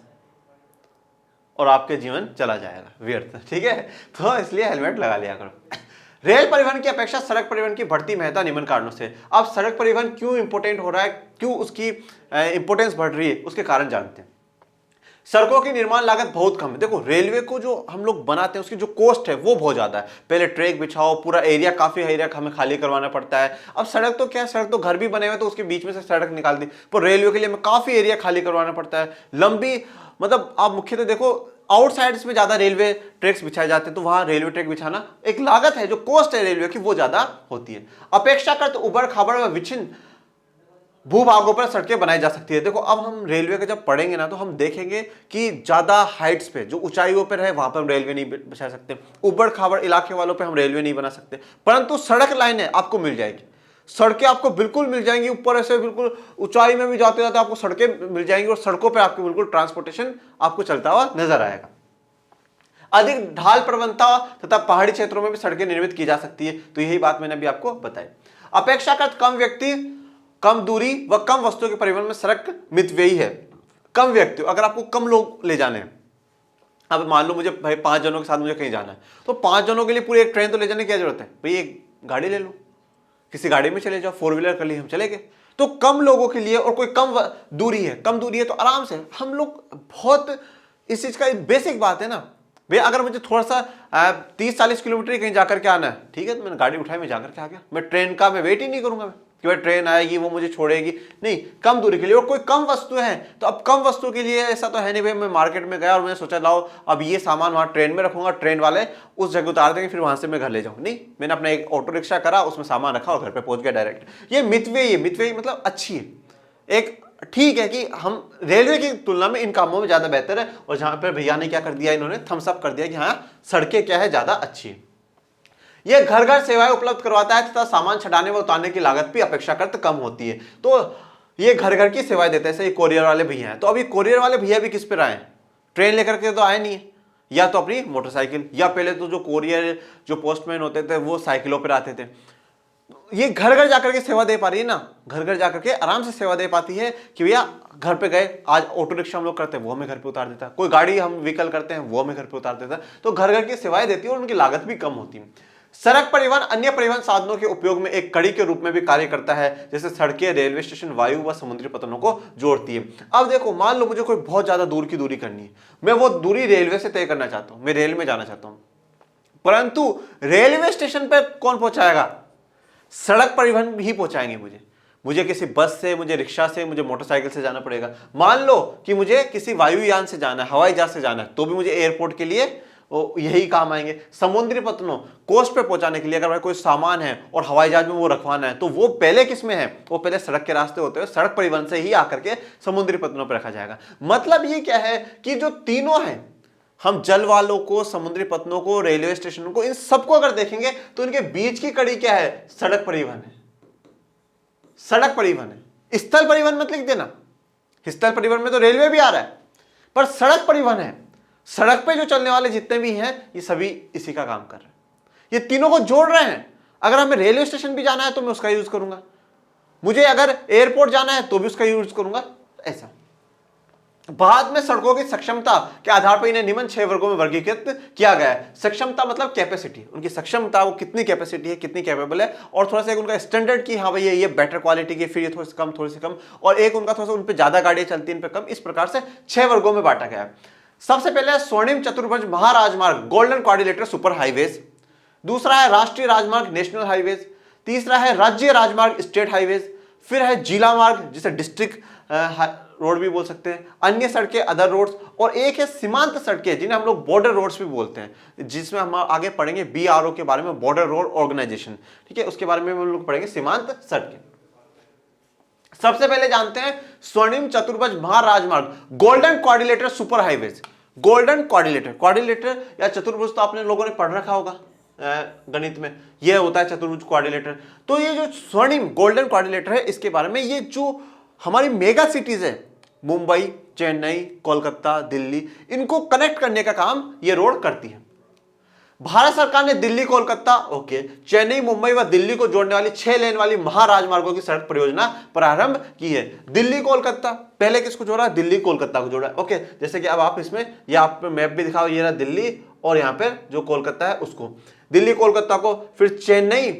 और आपके जीवन चला जाएगा व्यर्थ, ठीक है। तो इसलिए हेलमेट लगा लिया करो। रेल परिवहन की अपेक्षा सड़क परिवहन की बढ़ती महत्ता निम्न कारणों से। अब सड़क परिवहन क्यों इंपोर्टेंट हो रहा है, क्यों उसकी इंपोर्टेंस बढ़ रही है, उसके कारण जानते हैं। सड़कों की निर्माण लागत बहुत कम है। देखो रेलवे को जो हम लोग बनाते हैं उसकी जो कॉस्ट है वो बहुत ज्यादा है। पहले ट्रैक बिछाओ, पूरा एरिया, काफी एरिया हमें खाली करवाना पड़ता है। अब सड़क तो क्या है, सड़क तो घर भी बने हुए तो उसके बीच में से सड़क निकाल दी, पर रेलवे के लिए हमें काफी एरिया खाली करवाना पड़ता है। लंबी मतलब आप मुख्यतः देखो आउटसाइड्स में ज्यादा रेलवे ट्रैक्स बिछाए जाते हैं, तो वहां रेलवे ट्रैक बिछाना एक लागत है, जो कॉस्ट है रेलवे की वो ज्यादा होती है। अपेक्षाकृत उबड़ खाबड़ व विच्छिन्न भूभागों पर सड़कें बनाई जा सकती है। देखो अब हम रेलवे का जब पढ़ेंगे ना तो हम देखेंगे कि ज्यादा हाइट्स पे जो ऊंचाइयों पर है वहां पर हम रेलवे नहीं बिछा सकते, उबड़ खाबड़ इलाके वालों पे हम रेलवे नहीं बना सकते, परंतु सड़क लाइनें आपको मिल जाएगी, सड़कें आपको बिल्कुल मिल जाएंगी। ऊपर ऐसे बिल्कुल ऊंचाई में भी जाते जाते आपको सड़कें मिल जाएंगी और सड़कों पे आपको बिल्कुल ट्रांसपोर्टेशन आपको चलता हुआ नजर आएगा। अधिक ढाल प्रवणता तथा पहाड़ी क्षेत्रों में भी सड़कें निर्मित की जा सकती है, तो यही बात मैंने अभी आपको बताई। अपेक्षाकृत कम व्यक्ति, कम दूरी व कम वस्तुओं के परिवहन में सड़क मितव्ययी है। कम व्यक्ति, अगर आपको कम लोग ले जाने हैं, अब मान लो मुझे भाई 5 जनों के साथ मुझे कहीं जाना है, तो 5 जनों के लिए पूरी एक ट्रेन तो ले जाने की क्या जरूरत है भाई, एक गाड़ी ले लो, किसी गाड़ी में चले जाओ, 4 व्हीलर कर लिए, हम चले गए। तो कम लोगों के लिए और कोई कम दूरी है तो आराम से हम लोग, बहुत इस चीज का बेसिक बात है ना भैया। अगर मुझे थोड़ा सा 30-40 किलोमीटर कहीं जाकर के आना है, ठीक है, तो मैंने गाड़ी उठाई, मैं जाकर के आ गया, मैं ट्रेन का मैं वेट ही नहीं करूंगा मैं कि भाई ट्रेन आएगी वो मुझे छोड़ेगी, नहीं, कम दूरी के लिए और कोई कम वस्तु है। तो अब कम वस्तु के लिए ऐसा तो है नहीं भाई मैं मार्केट में गया और मैंने सोचा लाओ अब ये सामान वहां ट्रेन में रखूंगा, ट्रेन वाले उस जगह उतार देंगे, फिर वहां से मैं घर ले जाऊं, नहीं, मैंने अपना एक ऑटो रिक्शा करा, उसमें सामान रखा और घर पे पहुंच गया डायरेक्ट। ये मितव्ययी मतलब अच्छी है, एक ठीक है कि हम रेलवे की तुलना में इन कामों में ज्यादा बेहतर है। और जहां पर भैया ने क्या कर दिया, इन्होंने थम्स अप कर दिया कि हाँ सड़कें क्या है, ज्यादा अच्छी है। यह घर घर सेवाएं उपलब्ध करवाता है तथा सामान छटाने व उतारने की लागत भी अपेक्षाकृत कम होती है। तो ये घर घर की सेवाएं देते हैं, जैसे कोरियर वाले भैया हैं। तो अभी कोरियर वाले भैया भी किस पर आए, ट्रेन लेकर के तो आए नहीं है, या तो अपनी मोटरसाइकिल, या पहले तो जो कोरियर जो पोस्टमैन होते थे वो साइकिलों पर आते थे। ये घर घर जाकर के सेवा दे पा रही है ना, घर घर जाकर के आराम से सेवा दे पाती है कि भैया घर पे गए, आज ऑटो रिक्शा हम लोग करते हैं वो हमें घर पे उतार देता है, कोई गाड़ी हम व्हीकल करते हैं वो हमें घर पे उतार देता है। तो घर घर की सेवाएं देती है और उनकी लागत भी कम होती है। सड़क परिवहन अन्य परिवहन साधनों के उपयोग में एक कड़ी के रूप में भी कार्य करता है, जैसे सड़कें, रेलवे स्टेशन, वायु व समुद्री पतनों को जोड़ती है। अब देखो मान लो मुझे कोई बहुत ज्यादा दूर की दूरी करनी है, मैं वो दूरी रेलवे से तय करना चाहता हूं, मैं रेल में जाना चाहता हूं, परंतु रेलवे स्टेशन पर कौन पहुंचाएगा, सड़क परिवहन ही पहुंचाएंगे मुझे किसी बस से, मुझे रिक्शा से, मुझे मोटरसाइकिल से जाना पड़ेगा। मान लो कि मुझे किसी वायुयान से जाना है, हवाई जहाज से जाना है, तो भी मुझे एयरपोर्ट के लिए यही काम आएंगे। समुद्री पतनों कोस्ट पे पहुंचाने के लिए अगर भाई कोई सामान है और हवाई जहाज में वो रखवाना है, तो वो पहले किस में है, वो पहले सड़क के रास्ते होते हैं, सड़क परिवहन से ही आकर के समुद्री पतनों पर रखा जाएगा। मतलब ये क्या है कि जो तीनों है, हम जल वालों को, समुद्री पतनों को, रेलवे स्टेशनों को, इन सबको अगर देखेंगे तो इनके बीच की कड़ी क्या है, सड़क परिवहन है। सड़क परिवहन है, स्थल परिवहन मत लिख देना, स्थल परिवहन में तो रेलवे भी आ रहा है, पर सड़क परिवहन है, सड़क पे जो चलने वाले जितने भी हैं ये सभी इसी का काम कर रहे हैं, ये तीनों को जोड़ रहे हैं। अगर हमें रेलवे स्टेशन भी जाना है तो मैं उसका यूज करूंगा, मुझे अगर एयरपोर्ट जाना है तो भी उसका यूज करूंगा, ऐसा। बाद में सड़कों की सक्षमता के आधार पर इन्हें निम्न 6 वर्गों में वर्गीकृत किया गया है। सक्षमता मतलब कैपेसिटी, उनकी सक्षमता, वो कितनी कैपेसिटी है, कितनी कैपेबल है, और थोड़ा सा एक उनका स्टैंडर्ड की हाँ भाई ये बेटर क्वालिटी की, फिर ये थोड़ी सी कम, थोड़ी सी कम, और एक उनका थोड़ा सा उन पर ज्यादा गाड़ियां चलती है, इन पर कम, इस प्रकार से 6 वर्गों में बांटा गया है। सबसे पहले स्वर्णिम चतुर्भुज महाराजमार्ग, गोल्डन क्वाड्रिलेटरल सुपर हाईवेज। दूसरा है राष्ट्रीय राजमार्ग, नेशनल हाईवेज। तीसरा है राज्य राजमार्ग, स्टेट हाईवेज। फिर है जिला मार्ग, जिसे डिस्ट्रिक्ट रोड भी बोल सकते हैं, अन्य सड़कें, अदर रोड्स, और एक है सीमांत सड़कें जिन्हें हम लोग बॉर्डर रोड्स भी बोलते हैं, जिसमें हम आगे पढ़ेंगे BRO के बारे में, बॉर्डर रोड ऑर्गेनाइजेशन, ठीक है, उसके बारे में हम लोग पढ़ेंगे सीमांत सड़कें। सबसे पहले जानते हैं स्वर्णिम चतुर्भुज महाराजमार्ग, golden quadrilateral super highways. Golden quadrilateral या चतुर्भुज तो आपने लोगों ने पढ़ रखा होगा गणित में, यह होता है चतुर्भुज क्वाड्रिलेटर। तो ये जो स्वर्णिम गोल्डन क्वाड्रिलेटर है, इसके बारे में, ये जो हमारी मेगा सिटीज है, मुंबई, चेन्नई, कोलकाता, दिल्ली, इनको कनेक्ट करने का काम ये रोड करती है। भारत सरकार ने दिल्ली, कोलकाता, चेन्नई, मुंबई व दिल्ली को जोड़ने वाली 6 लेन वाली महाराजमार्गों की सड़क परियोजना प्रारंभ की है। दिल्ली कोलकाता, पहले किसको जोड़ा, दिल्ली कोलकाता को जोड़ा, ओके। जैसे कि अब आप इसमें, ये आप मैप भी दिखाओ, ये रहा दिल्ली, और यहाँ पे जो कोलकाता है उसको, दिल्ली कोलकाता को, फिर चेन्नई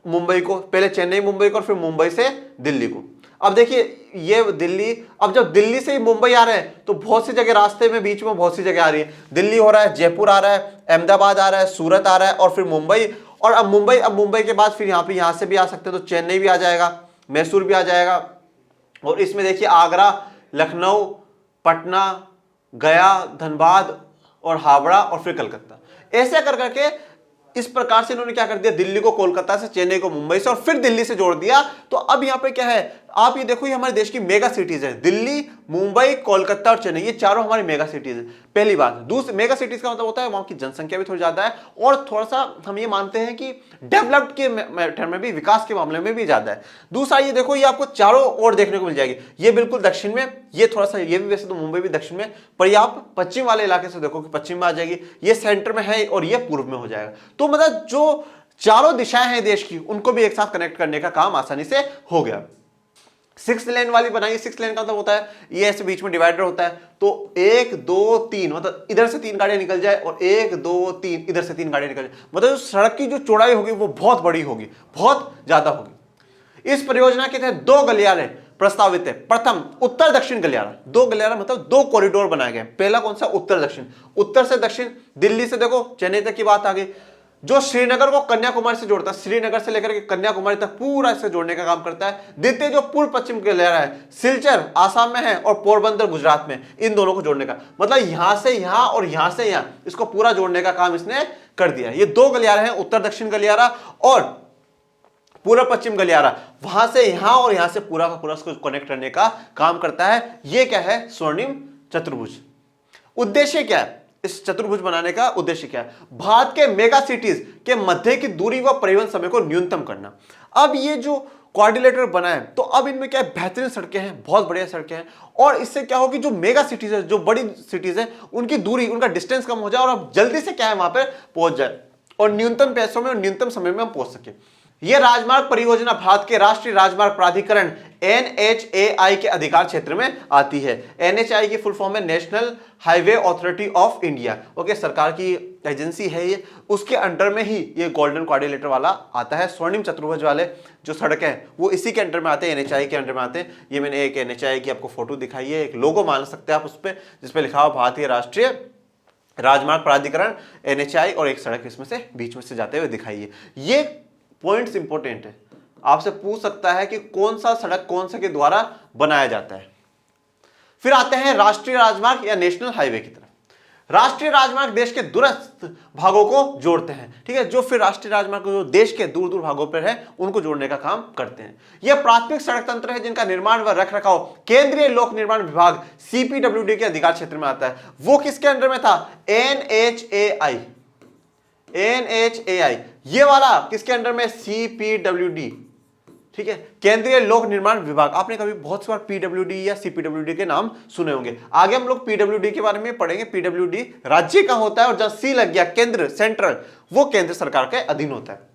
मुंबई को, पहले चेन्नई मुंबई को, फिर मुंबई से दिल्ली को। अब देखिए ये दिल्ली, अब जब दिल्ली से ही मुंबई आ रहे हैं तो बहुत सी जगह रास्ते में, बीच में बहुत सी जगह आ रही है, दिल्ली हो रहा है, जयपुर आ रहा है, अहमदाबाद आ रहा है, सूरत आ रहा है, और फिर मुंबई, और अब मुंबई के बाद फिर यहाँ से भी आ सकते हैं, तो चेन्नई भी आ जाएगा, मैसूर भी आ जाएगा, और इसमें देखिए आगरा, लखनऊ, पटना, गया, धनबाद और हावड़ा, और फिर कलकत्ता, ऐसे कर करके इस प्रकार से इन्होंने क्या कर दिया, दिल्ली को कोलकाता से, चेन्नई को मुंबई से, और फिर दिल्ली से जोड़ दिया। तो अब यहाँ पे क्या है, आप ये देखो, ये हमारे देश की मेगा सिटीज है, दिल्ली, मुंबई, कोलकाता और चेन्नई, ये चारों हमारी मेगा सिटीज है, पहली बात। दूसरी, मेगा सिटीज का मतलब होता है वहां की जनसंख्या भी थोड़ी ज्यादा है, और थोड़ा सा हम ये मानते हैं कि डेवलप्ड के टर्म में भी, विकास के मामले में भी ज्यादा है। दूसरा ये देखो, ये आपको चारों ओर देखने को मिल जाएगी, ये बिल्कुल दक्षिण में, ये थोड़ा सा, ये भी वैसे तो मुंबई भी दक्षिण में, पर ये आप पश्चिम वाले इलाके से देखो कि पश्चिम में आ जाएगी, ये सेंटर में है, और ये पूर्व में हो जाएगा। तो मतलब जो चारों दिशाएं हैं देश की, उनको भी एक साथ कनेक्ट करने का काम आसानी से हो गया। 6 लेन वाली बनाई, 6 लेन का मतलब होता है ये ऐसे बीच में डिवाइडर होता है, तो 1 2 3 मतलब इधर से 3 गाड़ियां निकल जाए और 1 2 3 इधर से 3 गाड़ियां निकल जाए, मतलब सड़क की जो चौड़ाई होगी वो बहुत बड़ी होगी, बहुत ज्यादा होगी। इस परियोजना के तहत 2 गलियारे प्रस्तावित है। प्रथम उत्तर दक्षिण गलियारा, 2 गलियारा मतलब 2 कॉरिडोर बनाए गए। पहला कौन सा? उत्तर दक्षिण, उत्तर से दक्षिण, दिल्ली से देखो चेन्नई तक की बात आ गई, जो श्रीनगर को कन्याकुमारी से जोड़ता है, श्रीनगर से लेकर के कन्याकुमारी तक पूरा इससे जोड़ने का काम करता है। द्वितीय जो पूर्व पश्चिम गलियारा है, सिलचर आसाम में है और पोरबंदर गुजरात में, इन दोनों को जोड़ने का मतलब यहां से यहां और यहां से यहां, इसको पूरा जोड़ने का काम इसने कर दिया। ये 2 गलियारे हैं, उत्तर दक्षिण गलियारा और पूर्व पश्चिम गलियारा, वहां से यहां और यहां से पूरा का पूरा उसको कनेक्ट करने का काम करता है। ये क्या है? स्वर्णिम चतुर्भुज। उद्देश्य क्या है इस चतुर्भुज बनाने का? उद्देश्य क्या है? भारत के मेगा सिटीज के मध्य की दूरी व परिवहन समय को न्यूनतम करना। अब ये जो कोऑर्डिनेटर बना है, तो अब इनमें क्या है? बेहतरीन सड़कें हैं, बहुत बढ़िया सड़कें हैं, और इससे क्या होगी, जो मेगा सिटीज है, जो बड़ी सिटीज है, उनकी दूरी, उनका डिस्टेंस कम हो जाए और अब जल्दी से क्या है वहां पर पहुंच जाए और न्यूनतम पैसों में और न्यूनतम समय में हम पहुंच सके। यह राजमार्ग परियोजना भारत के राष्ट्रीय राजमार्ग प्राधिकरण NHAI के अधिकार क्षेत्र में आती है। NHAI की फुल फॉर्म है national highway authority of India. Okay, सरकार की एजेंसी है ये, उसके अंडर में ही ये गोल्डन क्वाड्रिलेटर वाला आता है। स्वर्णिम चतुर्भुज वाले जो सड़कें हैं वो इसी के अंडर में आते हैं, NHAI के अंडर में आते हैं। ये मैंने एक NHAI की आपको फोटो दिखाई है, एक लोगो मान सकते हैं आप उस पर, जिसपे लिखा हुआ भारतीय राष्ट्रीय राजमार्ग प्राधिकरण NHAI, और एक सड़क इसमें से बीच में से जाते हुए दिखाई है। ये पॉइंट्स इंपॉर्टेंट है, आपसे पूछ सकता है कि कौन सा सड़क कौन से के द्वारा बनाया जाता है। फिर आते हैं राष्ट्रीय राजमार्ग या नेशनल हाईवे की तरफ। राष्ट्रीय राजमार्ग देश के दूरस्थ भागों को जोड़ते हैं, ठीक है, जो फिर राष्ट्रीय राजमार्ग जो देश के दूर दूर भागों पर है उनको जोड़ने का काम करते हैं। यह प्राथमिक सड़क तंत्र है जिनका निर्माण व रख रखाव केंद्रीय लोक निर्माण विभाग CPWD के अधिकार क्षेत्र में आता है। वो किसके अंडर में था? NHAI। ये वाला किसके अंडर में? CPWD, ठीक है, केंद्रीय लोक निर्माण विभाग। आपने कभी बहुत बार PWD या CPWD के नाम सुने होंगे। आगे हम लोग PWD के बारे में पढ़ेंगे। PWD राज्य का होता है और जहां C लग गया केंद्र, सेंट्रल, वो केंद्र सरकार के अधीन होता है।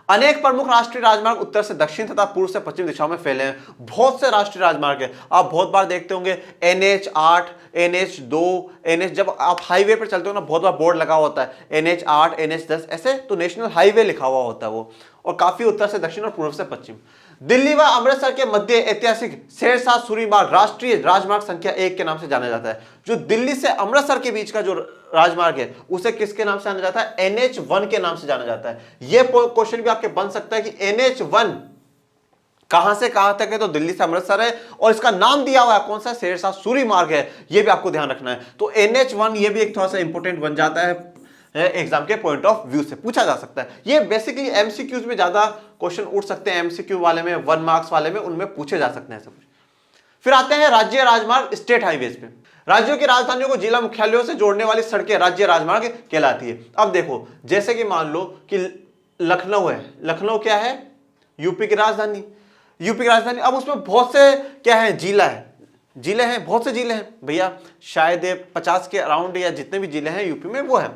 अनेक प्रमुख राष्ट्रीय राजमार्ग उत्तर से दक्षिण तथा पूर्व से पश्चिम दिशाओं में फैले हैं। बहुत से राष्ट्रीय राजमार्ग है, आप बहुत बार देखते होंगे NH8, NH2, NH, जब आप हाईवे पर चलते हो ना, बहुत बार बोर्ड लगा होता है NH8, NH10 ऐसे, तो नेशनल हाईवे लिखा हुआ होता है वो, और काफी उत्तर से दक्षिण और पूर्व से पश्चिम। दिल्ली व अमृतसर के मध्य ऐतिहासिक शेरशाह सूरी मार्ग राष्ट्रीय राजमार्ग संख्या 1 के नाम से जाना जाता है। जो दिल्ली से अमृतसर के बीच का जो राजमार्ग है उसे किसके नाम से जाना जाता है? NH1 के नाम से जाना जाता है। यह क्वेश्चन भी आपके बन सकता है कि NH1 कहां से कहां तक है, तो दिल्ली से अमृतसर है, और इसका नाम दिया हुआ है कौन सा? शेरशाह सूरी मार्ग है। यह भी आपको ध्यान रखना है। तो NH1 ये भी एक थोड़ा सा इंपॉर्टेंट बन जाता है, एग्जाम के पॉइंट ऑफ व्यू से पूछा जा सकता है। ये बेसिकली MCQs में ज्यादा क्वेश्चन उठ सकते हैं, MCQ वाले में, 1 मार्क्स वाले में, उनमें पूछे जा सकते हैं सब कुछ। फिर आते हैं राज्य राजमार्ग स्टेट हाईवेज पे। राज्यों की राजधानियों को जिला मुख्यालयों से जोड़ने वाली सड़कें राज्य राजमार्ग कहलाती है। अब देखो, जैसे कि मान लो कि लखनऊ है, लखनऊ क्या है? यूपी की राजधानी, यूपी की राजधानी। अब उसमें बहुत से क्या है? जिला है, जिले हैं, बहुत से जिले हैं भैया, शायद 50 के अराउंड या जितने भी जिले हैं यूपी में वो है।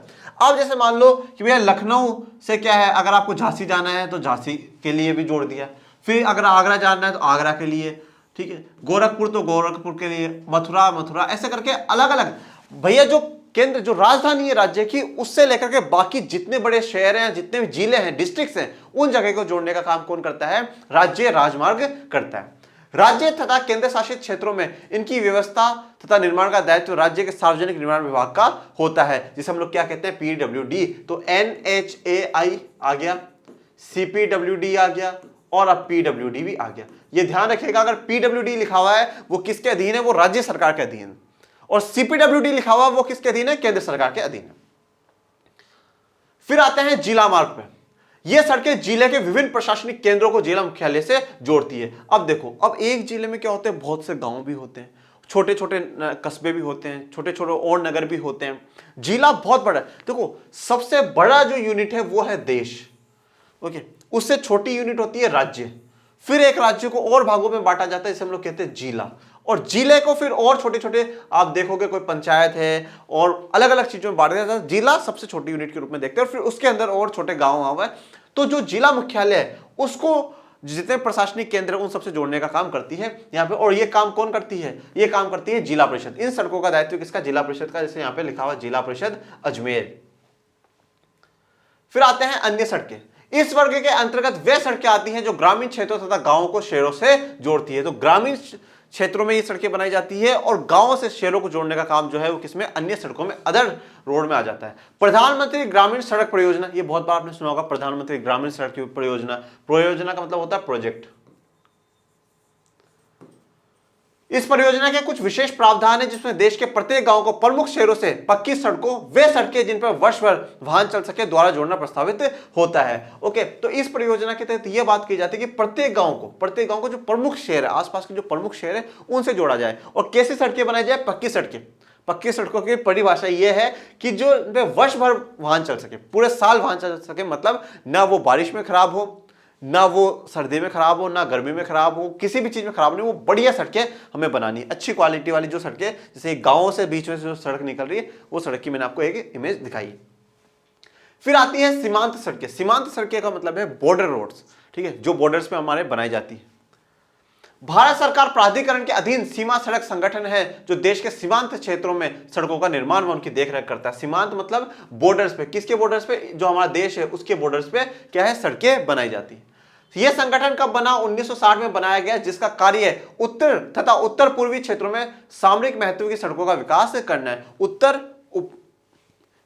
अब जैसे मान लो कि भैया लखनऊ से क्या है, अगर आपको झांसी जाना है तो झांसी के लिए भी जोड़ दिया, फिर अगर आगरा जाना है तो आगरा के लिए, ठीक है, गोरखपुर तो गोरखपुर के लिए, मथुरा मथुरा, ऐसे करके अलग अलग भैया जो केंद्र, जो राजधानी है राज्य की, उससे लेकर के बाकी जितने बड़े शहर हैं, जितने भी जिले हैं, डिस्ट्रिक्ट्स हैं, उन जगह को जोड़ने का काम कौन करता है? राज्य राजमार्ग करता है। राज्य तथा केंद्र शासित क्षेत्रों में इनकी व्यवस्था तथा निर्माण का दायित्व राज्य के सार्वजनिक निर्माण विभाग का होता है, जिसे हम लोग क्या कहते हैं? PWD। तो NHAI आ गया, CPWD आ गया, और अब PWD भी आ गया। ये ध्यान रखिएगा, अगर PWD लिखा हुआ है वो किसके अधीन है? वो राज्य सरकार के अधीन, और CPWD लिखा हुआ वो किसके अधीन है? केंद्र सरकार के अधीन है। फिर आते हैं जिला मार्ग पे। ये सड़कें जिले के विभिन्न प्रशासनिक केंद्रों को जिला मुख्यालय से जोड़ती है। अब देखो, अब एक जिले में क्या होते हैं? बहुत से गांव भी होते हैं, छोटे छोटे कस्बे भी होते हैं, छोटे छोटे और नगर भी होते हैं। जिला बहुत बड़ा है। देखो, सबसे बड़ा जो यूनिट है वो है देश, ओके, उससे छोटी यूनिट होती है राज्य। फिर एक राज्य को और भागों में बांटा जाता है, इसे हम लोग कहते हैं जिला, और जिले को फिर और छोटे छोटे, आप देखोगे कोई पंचायत है और अलग अलग चीजों में बांटा जाता है। जिला सबसे छोटी यूनिट के रूप में देखते हैं, और फिर उसके अंदर और छोटे गांव है। तो जो जिला मुख्यालय है उसको जितने प्रशासनिक केंद्र उन सबसे जोड़ने का काम करती है यहाँ पे। और ये काम कौन करती है? ये काम करती है जिला परिषद। इन सड़कों का दायित्व किसका? जिला परिषद का, जैसे यहाँ पे लिखा हुआ जिला परिषद अजमेर। फिर आते हैं अन्य सड़कें। इस वर्ग के अंतर्गत वे सड़कें आती हैं जो ग्रामीण क्षेत्रों तथा गांवों को शहरों से जोड़ती है। तो ग्रामीण क्षेत्रों में ये सड़कें बनाई जाती है और गांवों से शहरों को जोड़ने का काम जो है वो किसमें? अन्य सड़कों में, अदर रोड में आ जाता है। प्रधानमंत्री ग्रामीण सड़क परियोजना, ये बहुत बार आपने सुना होगा, प्रधानमंत्री ग्रामीण सड़क परियोजना। परियोजना का मतलब होता है प्रोजेक्ट। इस परियोजना के कुछ विशेष प्रावधान है जिसमें देश के प्रत्येक गांव को प्रमुख शहरों से पक्की सड़कों, वे सड़कें जिन पर वर्ष भर वाहन चल सके, द्वारा जोड़ना प्रस्तावित होता है। ओके, तो इस परियोजना के तहत यह बात की जाती है कि प्रत्येक गांव को जो प्रमुख शहर है, आसपास के जो प्रमुख शहर है, उनसे जोड़ा जाए। और कैसी सड़कें बनाई जाए? पक्की सड़कें। पक्की सड़कों की परिभाषा यह है कि जो वर्ष भर वाहन चल सके, पूरे साल वाहन चल सके, मतलब ना वो बारिश में खराब हो, ना वो सर्दी में खराब हो, ना गर्मी में खराब हो, किसी भी चीज में खराब नहीं हो। वो बढ़िया सड़कें हमें बनानी है, अच्छी क्वालिटी वाली जो सड़कें, जैसे गांवों से बीच में से जो सड़क निकल रही है, वो सड़क की मैंने आपको एक इमेज दिखाई है। फिर आती है सीमांत सड़कें। सीमांत सड़कें का मतलब है बॉर्डर रोड्स, ठीक है, जो बॉर्डर्स पे हमारे बनाई जाती है। भारत सरकार प्राधिकरण के अधीन सीमा सड़क संगठन है जो देश के सीमांत क्षेत्रों में सड़कों का निर्माण व उनकी देखरेख करता है। सीमांत मतलब बॉर्डर्स पे, किसके बॉर्डर्स पे? जो हमारा देश है उसके बॉर्डर्स पे क्या है? सड़कें बनाई जाती है। यह संगठन कब बना? 1960 में बनाया गया, जिसका कार्य उत्तर तथा उत्तर पूर्वी क्षेत्रों में सामरिक महत्व की सड़कों का विकास करना है।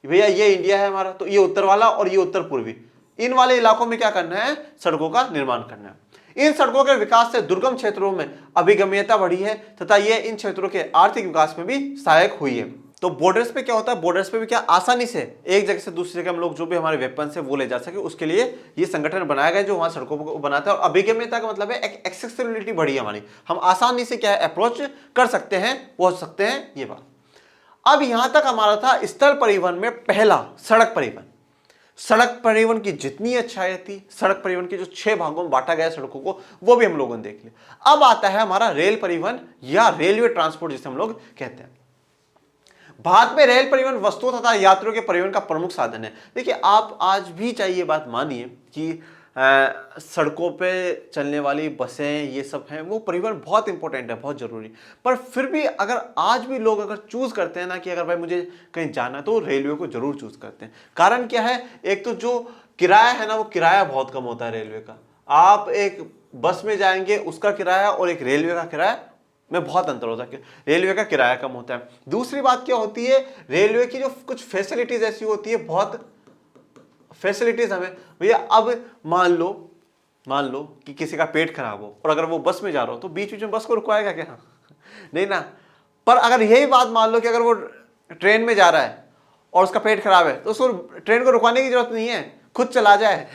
भैया ये इंडिया है हमारा, तो ये उत्तर वाला और ये उत्तर पूर्वी, इन वाले इलाकों में क्या करना है? सड़कों का निर्माण करना है। इन सड़कों के विकास से दुर्गम क्षेत्रों में अभिगम्यता बढ़ी है तथा यह इन क्षेत्रों के आर्थिक विकास में भी सहायक हुई है। तो बॉर्डर्स पे क्या होता है? बॉर्डर्स पे भी क्या आसानी से एक जगह से दूसरी जगह हम लोग जो भी हमारे वेपन है वो ले जा सके, उसके लिए ये संगठन बनाया गया जो वहां सड़कों को बनाता है। और अभिगम्यता का मतलब है एक्सेसिबिलिटी बढ़ी है हमारी, हम आसानी से क्या है अप्रोच कर सकते हैं, पहुंच सकते हैं, ये बात। अब यहां तक हमारा था स्थल परिवहन में पहला सड़क परिवहन। सड़क परिवहन की जितनी अच्छाई थी, सड़क परिवहन के जो 6 भागों में बांटा गया सड़कों को, वो भी हम लोगों ने देख लिया। अब आता है हमारा रेल परिवहन या रेलवे ट्रांसपोर्ट जिसे हम लोग कहते हैं। भारत में रेल परिवहन वस्तुओं तथा यात्रियों के परिवहन का प्रमुख साधन है। देखिए, आप आज भी चाहिए ये बात मानिए कि सड़कों पे चलने वाली बसें ये सब हैं, वो परिवहन बहुत इंपॉर्टेंट है, बहुत जरूरी। पर फिर भी अगर आज भी लोग अगर चूज करते हैं ना कि अगर भाई मुझे कहीं जाना है, तो रेलवे को जरूर चूज करते हैं। कारण क्या है? एक तो जो किराया है ना, वो किराया बहुत कम होता है रेलवे का। आप एक बस में जाएंगे उसका किराया और एक रेलवे का किराया में बहुत अंतर होता है, रेलवे का किराया कम होता है। दूसरी बात क्या होती है? रेलवे की जो कुछ फैसिलिटीज ऐसी होती है, बहुत फैसिलिटीज हमें, भैया अब मान लो कि किसी का पेट खराब हो और अगर वो बस में जा रहा हो तो बीच बीच में बस को रुकवाएगा क्या? नहीं ना। पर अगर यही बात मान लो कि अगर वो ट्रेन में जा रहा है और उसका पेट खराब है, तो उसको ट्रेन को रुकवाने की जरूरत नहीं है, खुद चला जाए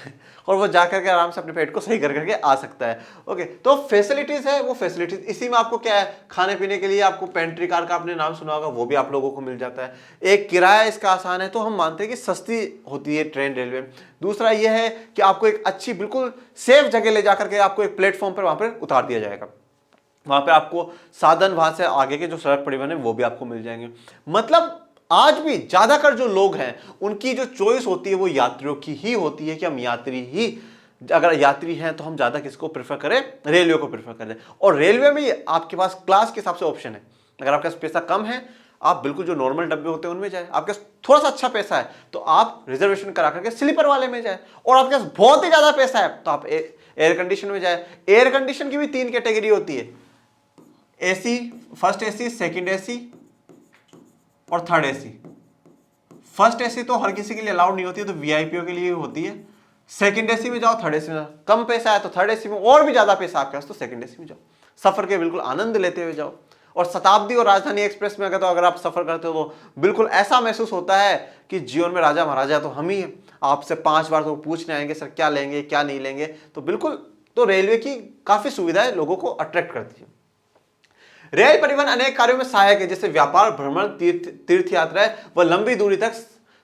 और वो जाकर के आराम से अपने पेट को सही कर करके आ सकता है। ओके, तो फैसिलिटीज है, वो फैसिलिटीज इसी में आपको क्या है? खाने पीने के लिए आपको पेंट्री कार का आपने नाम सुना होगा, वो भी आप लोगों को मिल जाता है। एक किराया इसका आसान है, तो हम मानते हैं कि सस्ती होती है ट्रेन, रेलवे। दूसरा ये है कि आपको एक अच्छी बिल्कुल सेफ जगह ले जाकर के आपको एक प्लेटफॉर्म पर वहां पर उतार दिया जाएगा। वहां पर आपको साधन, वहां से आगे के जो सड़क परिवहन है वो भी आपको मिल जाएंगे। मतलब आज भी ज्यादातर जो लोग हैं उनकी जो चॉइस होती है वो यात्रियों की ही होती है कि हम यात्री ही, अगर यात्री हैं तो हम ज्यादा किसको प्रेफर करें? रेलवे को प्रेफर करें। और रेलवे में आपके पास क्लास के हिसाब से ऑप्शन है। अगर आपके पास पैसा कम है, आप बिल्कुल जो नॉर्मल डब्बे होते हैं उनमें जाए। आपके पास थोड़ा सा अच्छा पैसा है तो आप रिजर्वेशन करा करके स्लीपर वाले में जाए। और आपके पास बहुत ही ज्यादा पैसा है तो आप एयर कंडीशन में जाए। एयर कंडीशन की भी 3 कैटेगरी होती है, AC, first AC, second AC और थर्ड एसी। फर्स्ट एसी तो हर किसी के लिए अलाउड नहीं होती है, तो वीआईपीओ के लिए होती है। सेकंड एसी में जाओ, थर्ड एसी में जाओ। कम पैसा है तो थर्ड एसी में, और भी ज्यादा पैसा आपके पास तो सेकंड एसी में जाओ। सफर के बिल्कुल आनंद लेते हुए जाओ। और शताब्दी और राजधानी एक्सप्रेस में अगर आप सफर करते हो तो बिल्कुल ऐसा महसूस होता है कि जीवन में राजा महाराजा तो हम ही हैं। आपसे 5 बार तो पूछने आएंगे, सर क्या लेंगे क्या नहीं लेंगे। तो बिल्कुल, तो रेलवे की काफी सुविधाएं लोगों को अट्रैक्ट करती है। रेल परिवहन अनेक कार्यों में सहायक है, जैसे व्यापार, भ्रमण, तीर्थ यात्राएं व लंबी दूरी तक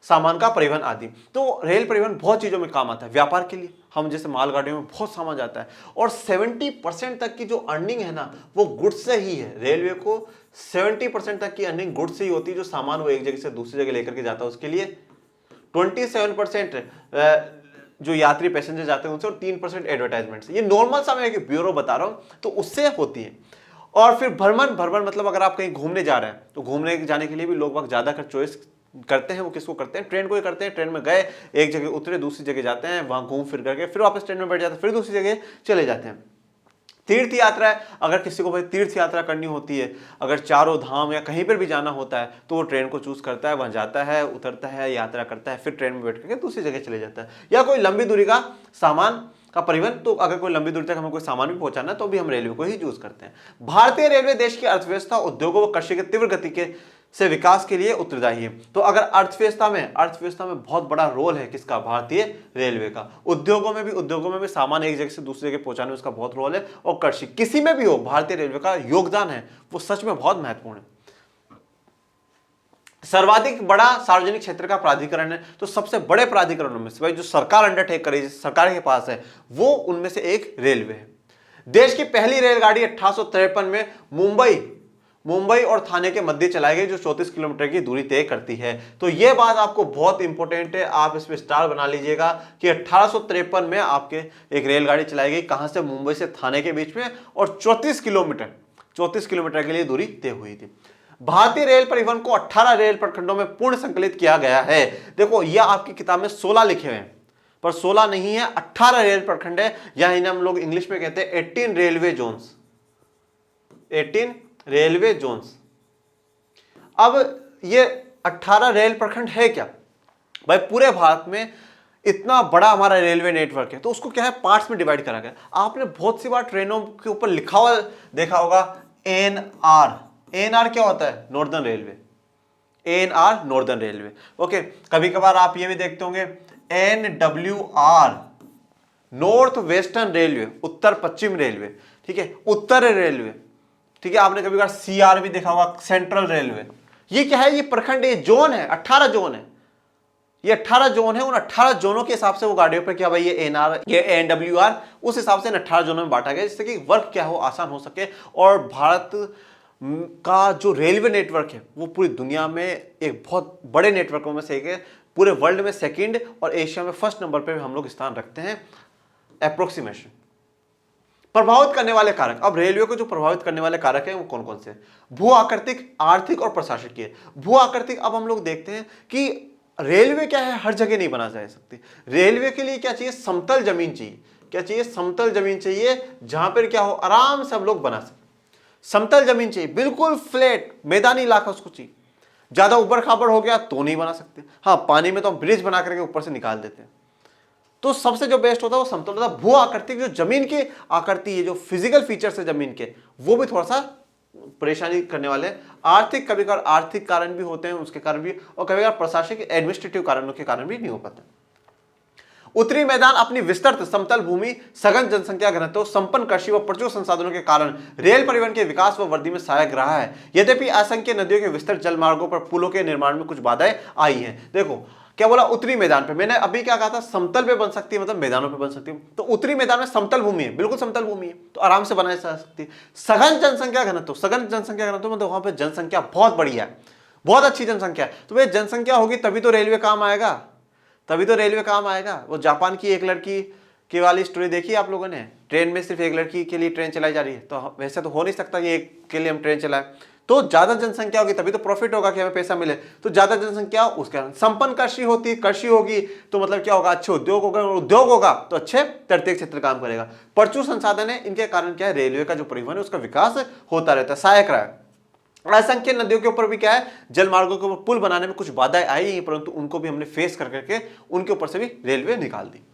सामान का परिवहन आदि। तो रेल परिवहन बहुत चीजों में काम आता है। व्यापार के लिए हम जैसे मालगाड़ियों में बहुत सामान जाता है, और 70% तक की जो अर्निंग है ना वो गुड्स से ही है। रेलवे को 70% तक की अर्निंग गुड्स से ही होती है। जो सामान वो एक जगह से दूसरी जगह लेकर के जाता है उसके लिए 27% जो यात्री पैसेंजर जाते हैं उनसे, और 3% एडवर्टाइजमेंट से। ये नॉर्मल सा मैं एक ब्यूरो बता रहा हूँ, तो उससे होती है। और फिर भ्रमण, भ्रमण मतलब अगर आप कहीं घूमने जा रहे हैं तो घूमने जाने के लिए भी लोग वक्त ज्यादा चॉइस करते हैं। वो किसको करते हैं? ट्रेन को ही करते हैं। ट्रेन में गए, एक जगह उतरे, दूसरी जगह जाते हैं, वहां घूम फिर करके फिर वापस ट्रेन में बैठ जाते हैं, फिर दूसरी जगह चले जाते हैं। तीर्थ यात्रा है, अगर किसी को भाई तीर्थ यात्रा करनी होती है, अगर चारों धाम या कहीं पर भी जाना होता है, तो वो ट्रेन को चूज करता है, वहां जाता है, उतरता है, यात्रा करता है, फिर ट्रेन में बैठ करके दूसरी जगह चले जाता है। या कोई लंबी दूरी का सामान का परिवहन, तो अगर कोई लंबी दूरी तक हमें कोई सामान भी पहुंचाना है तो भी हम रेलवे को ही यूज करते हैं। भारतीय रेलवे देश की अर्थव्यवस्था, उद्योगों व कृषि के तीव्र गति के से विकास के लिए उत्तरदायी है। तो अगर अर्थव्यवस्था में बहुत बड़ा रोल है किसका? भारतीय रेलवे का। उद्योगों में भी सामान एक जगह से दूसरी जगह पहुंचाने में उसका बहुत रोल है, और कृषि, किसी में भी हो, भारतीय रेलवे का योगदान है वो सच में बहुत महत्वपूर्ण है। सर्वाधिक बड़ा सार्वजनिक क्षेत्र का प्राधिकरण है, तो सबसे बड़े प्राधिकरणों में से भाई जो सरकार अंडरटेक करे, सरकार के पास है, वो उनमें से एक रेलवे है। देश की पहली रेलगाड़ी 1853 में मुंबई और थाने के मध्य चलाई गई, जो 34 किलोमीटर की दूरी तय करती है। तो यह बात आपको बहुत इंपॉर्टेंट है, आप इसमें स्टार बना लीजिएगा कि 1853 में आपके एक रेलगाड़ी चलाई गई, कहां से? मुंबई से थाने के बीच में, और 34 किलोमीटर के लिए दूरी तय हुई थी। भारतीय रेल परिवहन को 18 रेल प्रखंडों में पूर्ण संकलित किया गया है। देखो, यह आपकी किताब में 16 लिखे हुए हैं, पर 16 नहीं है, 18 रेल प्रखंड है, या इन्हें हम लोग इंग्लिश में कहते हैं 18 रेलवे जोन्स। 18 railway Jones. अब ये 18 रेल प्रखंड है क्या भाई? पूरे भारत में इतना बड़ा हमारा रेलवे नेटवर्क है, तो उसको क्या है, पार्ट्स में डिवाइड करा गया। आपने बहुत सी बार ट्रेनों के ऊपर लिखा हुआ देखा होगा एनआर। एनआर क्या होता है? Northern railway. NR northern railway. Okay, कभी कभार आप ये भी देखते होंगे एनडब्ल्यूआर, नॉर्थ वेस्टर्न रेलवे, उत्तर पश्चिम रेलवे, ठीक है, उत्तर रेलवे, ठीक है। आपने कभी कभार सीआर भी देखा होगा, सेंट्रल रेलवे। ये क्या है? ये प्रखंड, ये जोन है, 18 जोन है, ये 18 जोन है। उन 18 जोनों के हिसाब से वो गाड़ियों पर क्या भाई, ये एनआर, ये एनडब्ल्यूआर, उस हिसाब से 18 जोनों में बांटा गया, जिससे कि वर्क क्या हो, आसान हो सके। और भारत का जो रेलवे नेटवर्क है वो पूरी दुनिया में एक बहुत बड़े नेटवर्कों में से एक है, पूरे वर्ल्ड में सेकंड और एशिया में फर्स्ट नंबर पे हम लोग स्थान रखते हैं अप्रोक्सीमेशन। प्रभावित करने वाले कारक, अब रेलवे को जो प्रभावित करने वाले कारक हैं वो कौन कौन से? भू आकृतिक, आर्थिक और प्रशासकीय। भू आकृतिक, अब हम लोग देखते हैं कि रेलवे क्या है, हर जगह नहीं बना जा सकती। रेलवे के लिए क्या चाहिए? समतल जमीन चाहिए। क्या चाहिए? समतल जमीन चाहिए, जहां पर क्या हो, आराम से हम लोग बना सकते। समतल जमीन चाहिए, बिल्कुल फ्लैट मैदानी इलाका उसको चाहिए। ज्यादा ऊबड़ खाबड़ हो गया तो नहीं बना सकते। हाँ, पानी में तो हम ब्रिज बना करके ऊपर से निकाल देते हैं। तो सबसे जो बेस्ट होता है वो समतल होता है। भू आकृति, जो जमीन की आकृति है, जो फिजिकल फीचर्स है जमीन के, वो भी थोड़ा सा परेशानी करने वाले हैं। आर्थिक, कभी कभार आर्थिक कारण भी होते हैं उसके कारण भी, और कभी कभार प्रशासनिक एडमिनिस्ट्रेटिव कारणों के कारण भी नहीं हो पाते। उत्तरी मैदान अपनी विस्तृत समतल भूमि, सघन जनसंख्या घनत्व, संपन्न कृषि व प्रचुर संसाधनों के कारण रेल परिवहन के विकास व वृद्धि में सहायक रहा है। यद्यपि असंख्य नदियों के विस्तृत जल मार्गों पर पुलों के निर्माण में कुछ बाधाएं आई हैं। देखो क्या बोला, उत्तरी मैदान पे, मैंने अभी क्या कहा था, समतल पे बन सकती है, मतलब मैदानों पे बन सकती है। तो उत्तरी मैदान में समतल भूमि है, बिल्कुल समतल भूमि है, तो आराम से बनाई जा सकती है। सघन जनसंख्या घनत्व, सघन जनसंख्या घनत्व मतलब वहां पे जनसंख्या बहुत बढ़िया है, बहुत अच्छी जनसंख्या है। तो भाई जनसंख्या होगी तभी तो रेलवे काम आएगा, तभी तो रेलवे काम आएगा। वो जापान की एक लड़की की वाली स्टोरी देखी आप लोगों ने? ट्रेन में सिर्फ एक लड़की के लिए ट्रेन चलाई जा रही है, तो वैसे तो हो नहीं सकता कि एक के लिए हम ट्रेन चलाएं। तो ज्यादा जनसंख्या होगी तभी तो प्रॉफिट होगा कि हमें पैसा मिले। तो ज्यादा जनसंख्या, उसका संपन्न कृषि होती, कृषि होगी तो मतलब क्या होगा, अच्छे उद्योग होगा, उद्योग होगा तो अच्छे तटीय क्षेत्र काम करेगा। प्रचुर संसाधन है, इनके कारण क्या है, रेलवे का जो परिवहन है उसका विकास होता रहता है, सहायक रहा है। असंख्य नदियों के ऊपर भी क्या है, जल मार्गों के ऊपर पुल बनाने में कुछ बाधाएं आई हैं, परंतु उनको भी हमने फेस कर करके उनके ऊपर से भी रेलवे निकाल दी।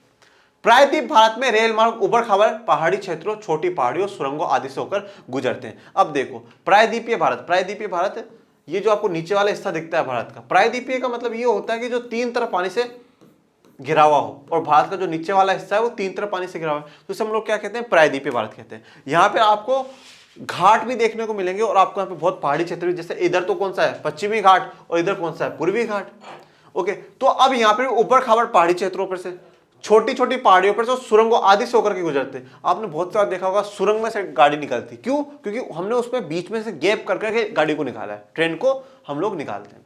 प्रायद्वीप भारत में रेल मार्ग उबड़ खाबड़ पहाड़ी क्षेत्रों, छोटी पहाड़ियों, सुरंगों आदि से होकर गुजरते हैं। अब देखो प्रायद्वीपीय भारत, प्रायद्वीपीय भारत, ये जो आपको नीचे वाला हिस्सा दिखता है भारत का, प्रायद्वीपीय का मतलब ये होता है कि जो तीन तरफ पानी से घिरा हुआ हो, और भारत का जो नीचे वाला हिस्सा है वो तीन तरफ पानी से घिरा हुआ है, तो इसे हम लोग क्या कहते हैं, प्रायद्वीपीय भारत कहते हैं। यहाँ पे आपको घाट भी देखने को मिलेंगे, और आपको यहाँ पे बहुत पहाड़ी क्षेत्र भी, जैसे इधर तो कौन सा है, पश्चिमी घाट, और इधर कौन सा है, पूर्वी घाट। ओके, तो अब यहाँ पे ऊपर खाबड़ पहाड़ी क्षेत्रों पर से, छोटी छोटी पहाड़ियों पर से सुरंगों आदि से होकर के गुजरते हैं। आपने बहुत सारा देखा होगा सुरंग में से गाड़ी निकलती, क्यों? क्योंकि हमने उसमें बीच में से गैप कर करके गाड़ी को निकाला है, ट्रेन को हम लोग निकालते हैं।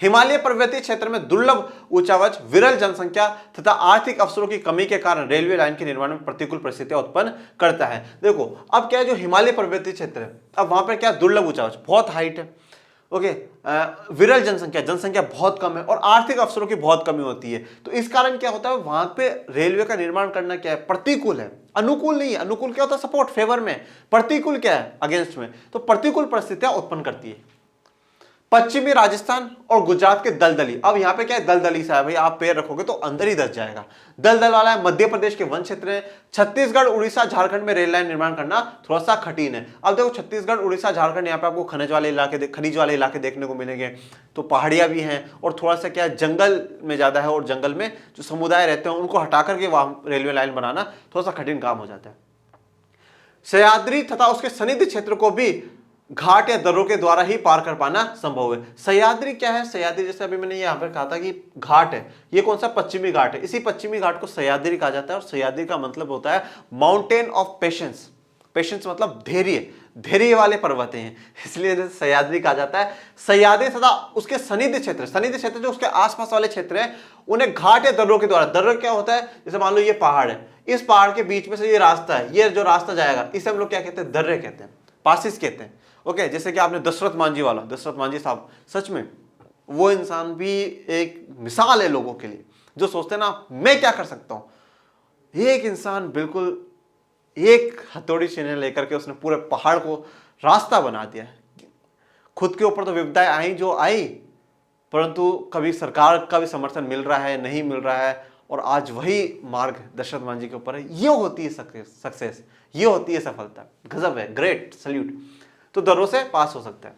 हिमालय पर्वतीय क्षेत्र में दुर्लभ ऊंचावच, विरल जनसंख्या तथा आर्थिक अवसरों की कमी के कारण रेलवे लाइन के निर्माण में प्रतिकूल परिस्थितियां उत्पन्न करता है। देखो अब क्या है, जो हिमालय पर्वतीय क्षेत्र है, अब वहां पर क्या दुर्लभ ऊंचावच, बहुत हाइट है, ओके, विरल जनसंख्या, जनसंख्या बहुत कम है और आर्थिक अवसरों की बहुत कमी होती है। तो इस कारण क्या होता है, वहां पे रेलवे का निर्माण करना क्या है, प्रतिकूल है, अनुकूल नहीं है। अनुकूल क्या होता है, सपोर्ट, फेवर में। प्रतिकूल क्या है, अगेंस्ट में। तो प्रतिकूल परिस्थितियां उत्पन्न करती है। पश्चिमी राजस्थान और गुजरात के दलदली, अब यहां पे क्या है, दलदली सा है भाई, आप पैर रखोगे तो अंदर ही धस जाएगा, दलदल वाला है। मध्य प्रदेश के वन क्षेत्र है। छत्तीसगढ़, उड़ीसा, झारखंड में रेल लाइन निर्माण करना थोड़ा सा कठिन है। अब देखो छत्तीसगढ़, उड़ीसा, झारखंड, यहाँ पे आपको खनिज वाले इलाके देखने को मिलेंगे, तो पहाड़ियां भी हैं और थोड़ा सा क्या जंगल में ज्यादा है, और जंगल में जो समुदाय रहते हैं उनको हटा करके वहां रेलवे लाइन बनाना थोड़ा सा कठिन काम हो जाता है। सह्याद्री तथा उसके सनिध क्षेत्र को भी घाट या दर्रों के द्वारा ही पार कर पाना संभव है। सह्याद्री क्या है, सह्याद्री जैसे अभी मैंने यहाँ पर कहा था कि घाट है, ये कौन सा, पश्चिमी घाट है। इसी पश्चिमी घाट को सह्याद्री कहा जाता है और सह्याद्री का मतलब होता है माउंटेन ऑफ पेशेंस। पेशेंस मतलब धैर्य, धैर्य वाले पर्वत हैं, इसलिए सह्याद्री कहा जाता है। सह्याद्री तथा उसके सनिध क्षेत्र जो उसके आसपास वाले क्षेत्र हैं, उन्हें घाट या दर्रों के द्वारा, दर्रा क्या होता है, जैसे मान लो ये पहाड़ है, इस पहाड़ के बीच में से ये रास्ता है, ये जो रास्ता जाएगा इसे हम लोग क्या कहते हैं, दर्रे कहते हैं, पासिस कहते हैं। ओके, जैसे कि आपने दशरथ मांझी साहब, सच में वो इंसान भी एक मिसाल है लोगों के लिए, जो सोचते हैं ना मैं क्या कर सकता हूं। एक इंसान बिल्कुल एक हथौड़ी छीने लेकर के उसने पूरे पहाड़ को रास्ता बना दिया। खुद के ऊपर तो विपदाएं आई जो आई, परंतु कभी सरकार का भी समर्थन मिल रहा है, नहीं मिल रहा है, और आज वही मार्ग दशरथ मांझी के ऊपर है। ये होती है सक्सेस, ये होती है सफलता। गजब है, ग्रेट, सल्यूट। तो दरों से पास हो सकता है।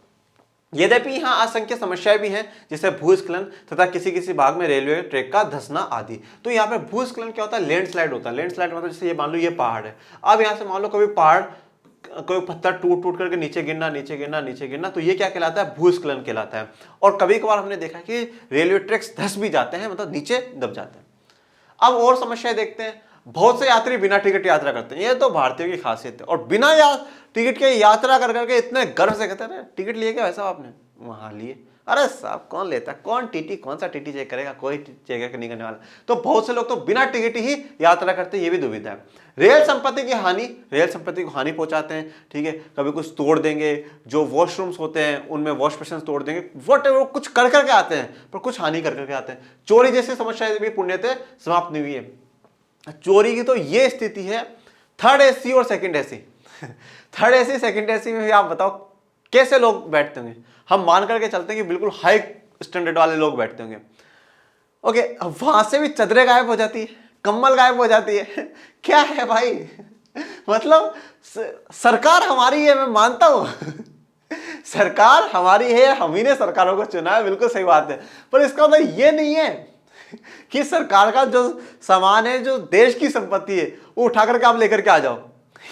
यद्यपि यहाँ असंख्य समस्याएं भी हैं, जैसे भूस्खलन तथा किसी किसी भाग में रेलवे ट्रैक का धंसना आदि। तो यहाँ पे भूस्खलन क्या होता है, लैंडस्लाइड होता है। लैंडस्लाइड मतलब जैसे ये मान लो ये पहाड़ है, अब यहाँ से मान लो कोई पत्थर टूट करके नीचे गिरना, तो ये क्या कहलाता है, भूस्खलन कहलाता है। और कभी कभार हमने देखा कि रेलवे ट्रैक्स धस भी जाते हैं, मतलब नीचे दब जाते हैं। अब और समस्याएं देखते हैं। बहुत से यात्री बिना टिकट यात्रा करते हैं, ये तो भारतीयों की खासियत है, और बिना टिकट के यात्रा कर करके इतने गर्व से कहते हैं टिकट लिए क्या वैसा आपने, वहां लिए, अरे साहब कौन लेता है, कौन सा टीटी चेक करेगा, कोई चेक नहीं करने वाला। तो बहुत से लोग तो बिना टिकट ही यात्रा करते हैं, ये भी दुविधा है। रेल संपत्ति को हानि पहुंचाते हैं, ठीक है, कभी कुछ तोड़ देंगे, जो वॉशरूम्स होते हैं उनमें वॉश बेसिन तोड़ देंगे, वो कुछ कर करके आते हैं, पर कुछ हानि कर करके आते हैं। चोरी जैसी समस्याएं भी पुण्यतः समाप्त नहीं हुई है। चोरी की तो ये स्थिति है, थर्ड एसी और second AC third AC second AC में भी आप बताओ कैसे लोग बैठते होंगे। हम मान करके चलते हैं कि बिल्कुल हाई स्टैंडर्ड वाले लोग बैठते होंगे। ओके, वहां से भी चदरें गायब हो जाती है, कम्बल गायब हो जाती है क्या है भाई मतलब सरकार हमारी है, मैं मानता हूं सरकार हमारी है, हम ही ने सरकारों को चुना है, बिल्कुल सही बात है, पर इसका मतलब ये नहीं है कि सरकार का जो सामान है, जो देश की संपत्ति है, वो उठा करके आप लेकर के आ जाओ,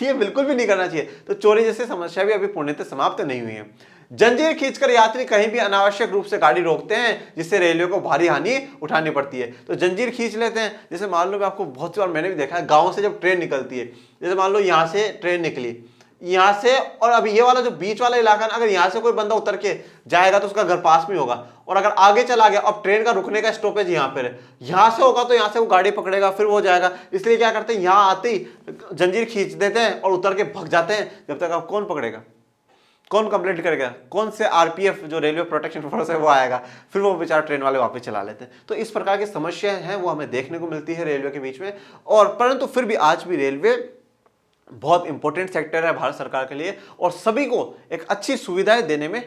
ये बिल्कुल भी नहीं करना चाहिए। तो चोरी जैसी समस्या भी अभी पूर्णतः समाप्त नहीं हुई है। जंजीर खींचकर यात्री कहीं भी अनावश्यक रूप से गाड़ी रोकते हैं, जिससे रेलवे को भारी हानि उठानी पड़ती है। तो जंजीर खींच लेते हैं, जैसे मान लो, मैं आपको बहुत सी बार मैंने भी देखा है, गाँव से जब ट्रेन निकलती है, जैसे मान लो यहाँ से ट्रेन निकली, यहाँ से, और अभी ये वाला जो बीच वाला इलाका, अगर यहाँ से कोई बंदा उतर के जाएगा तो उसका घर पास में होगा, और अगर आगे चला गया, अब ट्रेन का रुकने का स्टॉपेज यहाँ पर है, यहाँ से होगा तो यहाँ से वो गाड़ी पकड़ेगा, फिर वो जाएगा। इसलिए क्या करते हैं, यहाँ आते ही जंजीर खींच देते हैं और उतर के भग जाते हैं। जब तक आप कौन पकड़ेगा, कौन कंप्लेंट करेगा, कौन से आरपीएफ जो रेलवे प्रोटेक्शन फोर्स है वो आएगा, फिर वो बेचारा ट्रेन वाले वापस चला लेते हैं। तो इस प्रकार की समस्याएं हैं वो हमें देखने को मिलती है रेलवे के बीच में। और परंतु फिर भी आज भी रेलवे बहुत इंपॉर्टेंट सेक्टर है भारत सरकार के लिए, और सभी को एक अच्छी सुविधाएं देने में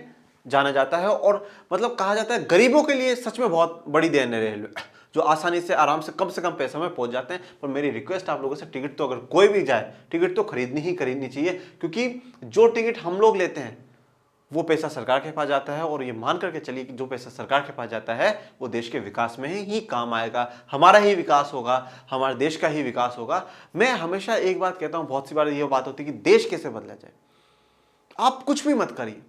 जाना जाता है, और मतलब कहा जाता है गरीबों के लिए सच में बहुत बड़ी देन है रेलवे, जो आसानी से आराम से कम पैसे में पहुंच जाते हैं। पर मेरी रिक्वेस्ट आप लोगों से, टिकट तो अगर कोई भी जाए, टिकट तो खरीदनी चाहिए, क्योंकि जो टिकट हम लोग लेते हैं वो पैसा सरकार के पास जाता है, और ये मान करके चलिए कि जो पैसा सरकार के पास जाता है वो देश के विकास में ही काम आएगा, हमारा ही विकास होगा, हमारे देश का ही विकास होगा। मैं हमेशा एक बात कहता हूं, बहुत सी बार ये बात होती है कि देश कैसे बदला जाए। आप कुछ भी मत करिए,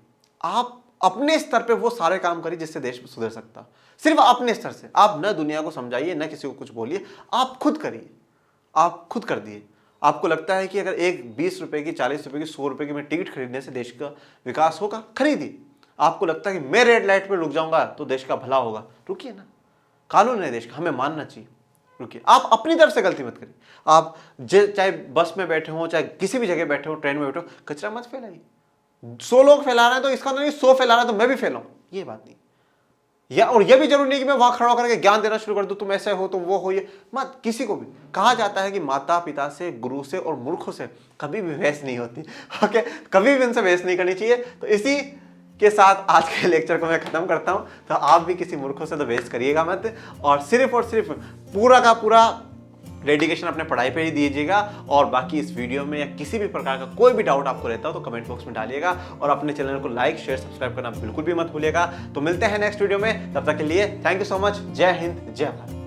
आप अपने स्तर पे वो सारे काम करिए जिससे देश सुधर सकता, सिर्फ अपने स्तर से। आप न दुनिया को समझाइए, न किसी को कुछ बोलिए, आप खुद करिए, आप खुद कर दिए। आपको लगता है कि अगर एक 20 रुपए की, 40 रुपए की, 100 रुपए की मैं टिकट खरीदने से देश का विकास होगा, खरीदिए। आपको लगता है कि मैं रेड लाइट पे रुक जाऊंगा तो देश का भला होगा, रुकिए ना, कानून है देश का, हमें मानना चाहिए, रुकिए। आप अपनी तरफ से गलती मत करिए। आप चाहे बस में बैठे हो, चाहे किसी भी जगह बैठे हो, ट्रेन में बैठे हो, कचरा मत फैलाइए। 100 लोग फैला रहे हैं तो इसका नहीं 100 फैला रहा है तो मैं भी फैलाऊं, ये बात नहीं। और ये भी जरूरी नहीं कि मैं वहां खड़ा होकर के ज्ञान देना शुरू कर दूं, तुम ऐसे हो तुम वो हो, ये मत। किसी को भी कहा जाता है कि माता पिता से, गुरु से और मूर्खों से कभी भी बहस नहीं होती। ओके, कभी भी उनसे बहस नहीं करनी चाहिए। तो इसी के साथ आज के लेक्चर को मैं खत्म करता हूं। तो आप भी किसी मूर्खों से तो बहस करिएगा मत, और सिर्फ पूरा का पूरा डेडिकेशन अपने पढ़ाई पे ही दीजिएगा। और बाकी इस वीडियो में या किसी भी प्रकार का कोई भी डाउट आपको रहता हो तो कमेंट बॉक्स में डालिएगा, और अपने चैनल को लाइक शेयर सब्सक्राइब करना बिल्कुल भी मत भूलिएगा। तो मिलते हैं नेक्स्ट वीडियो में, तब तक के लिए थैंक यू सो मच। जय हिंद, जय भारत।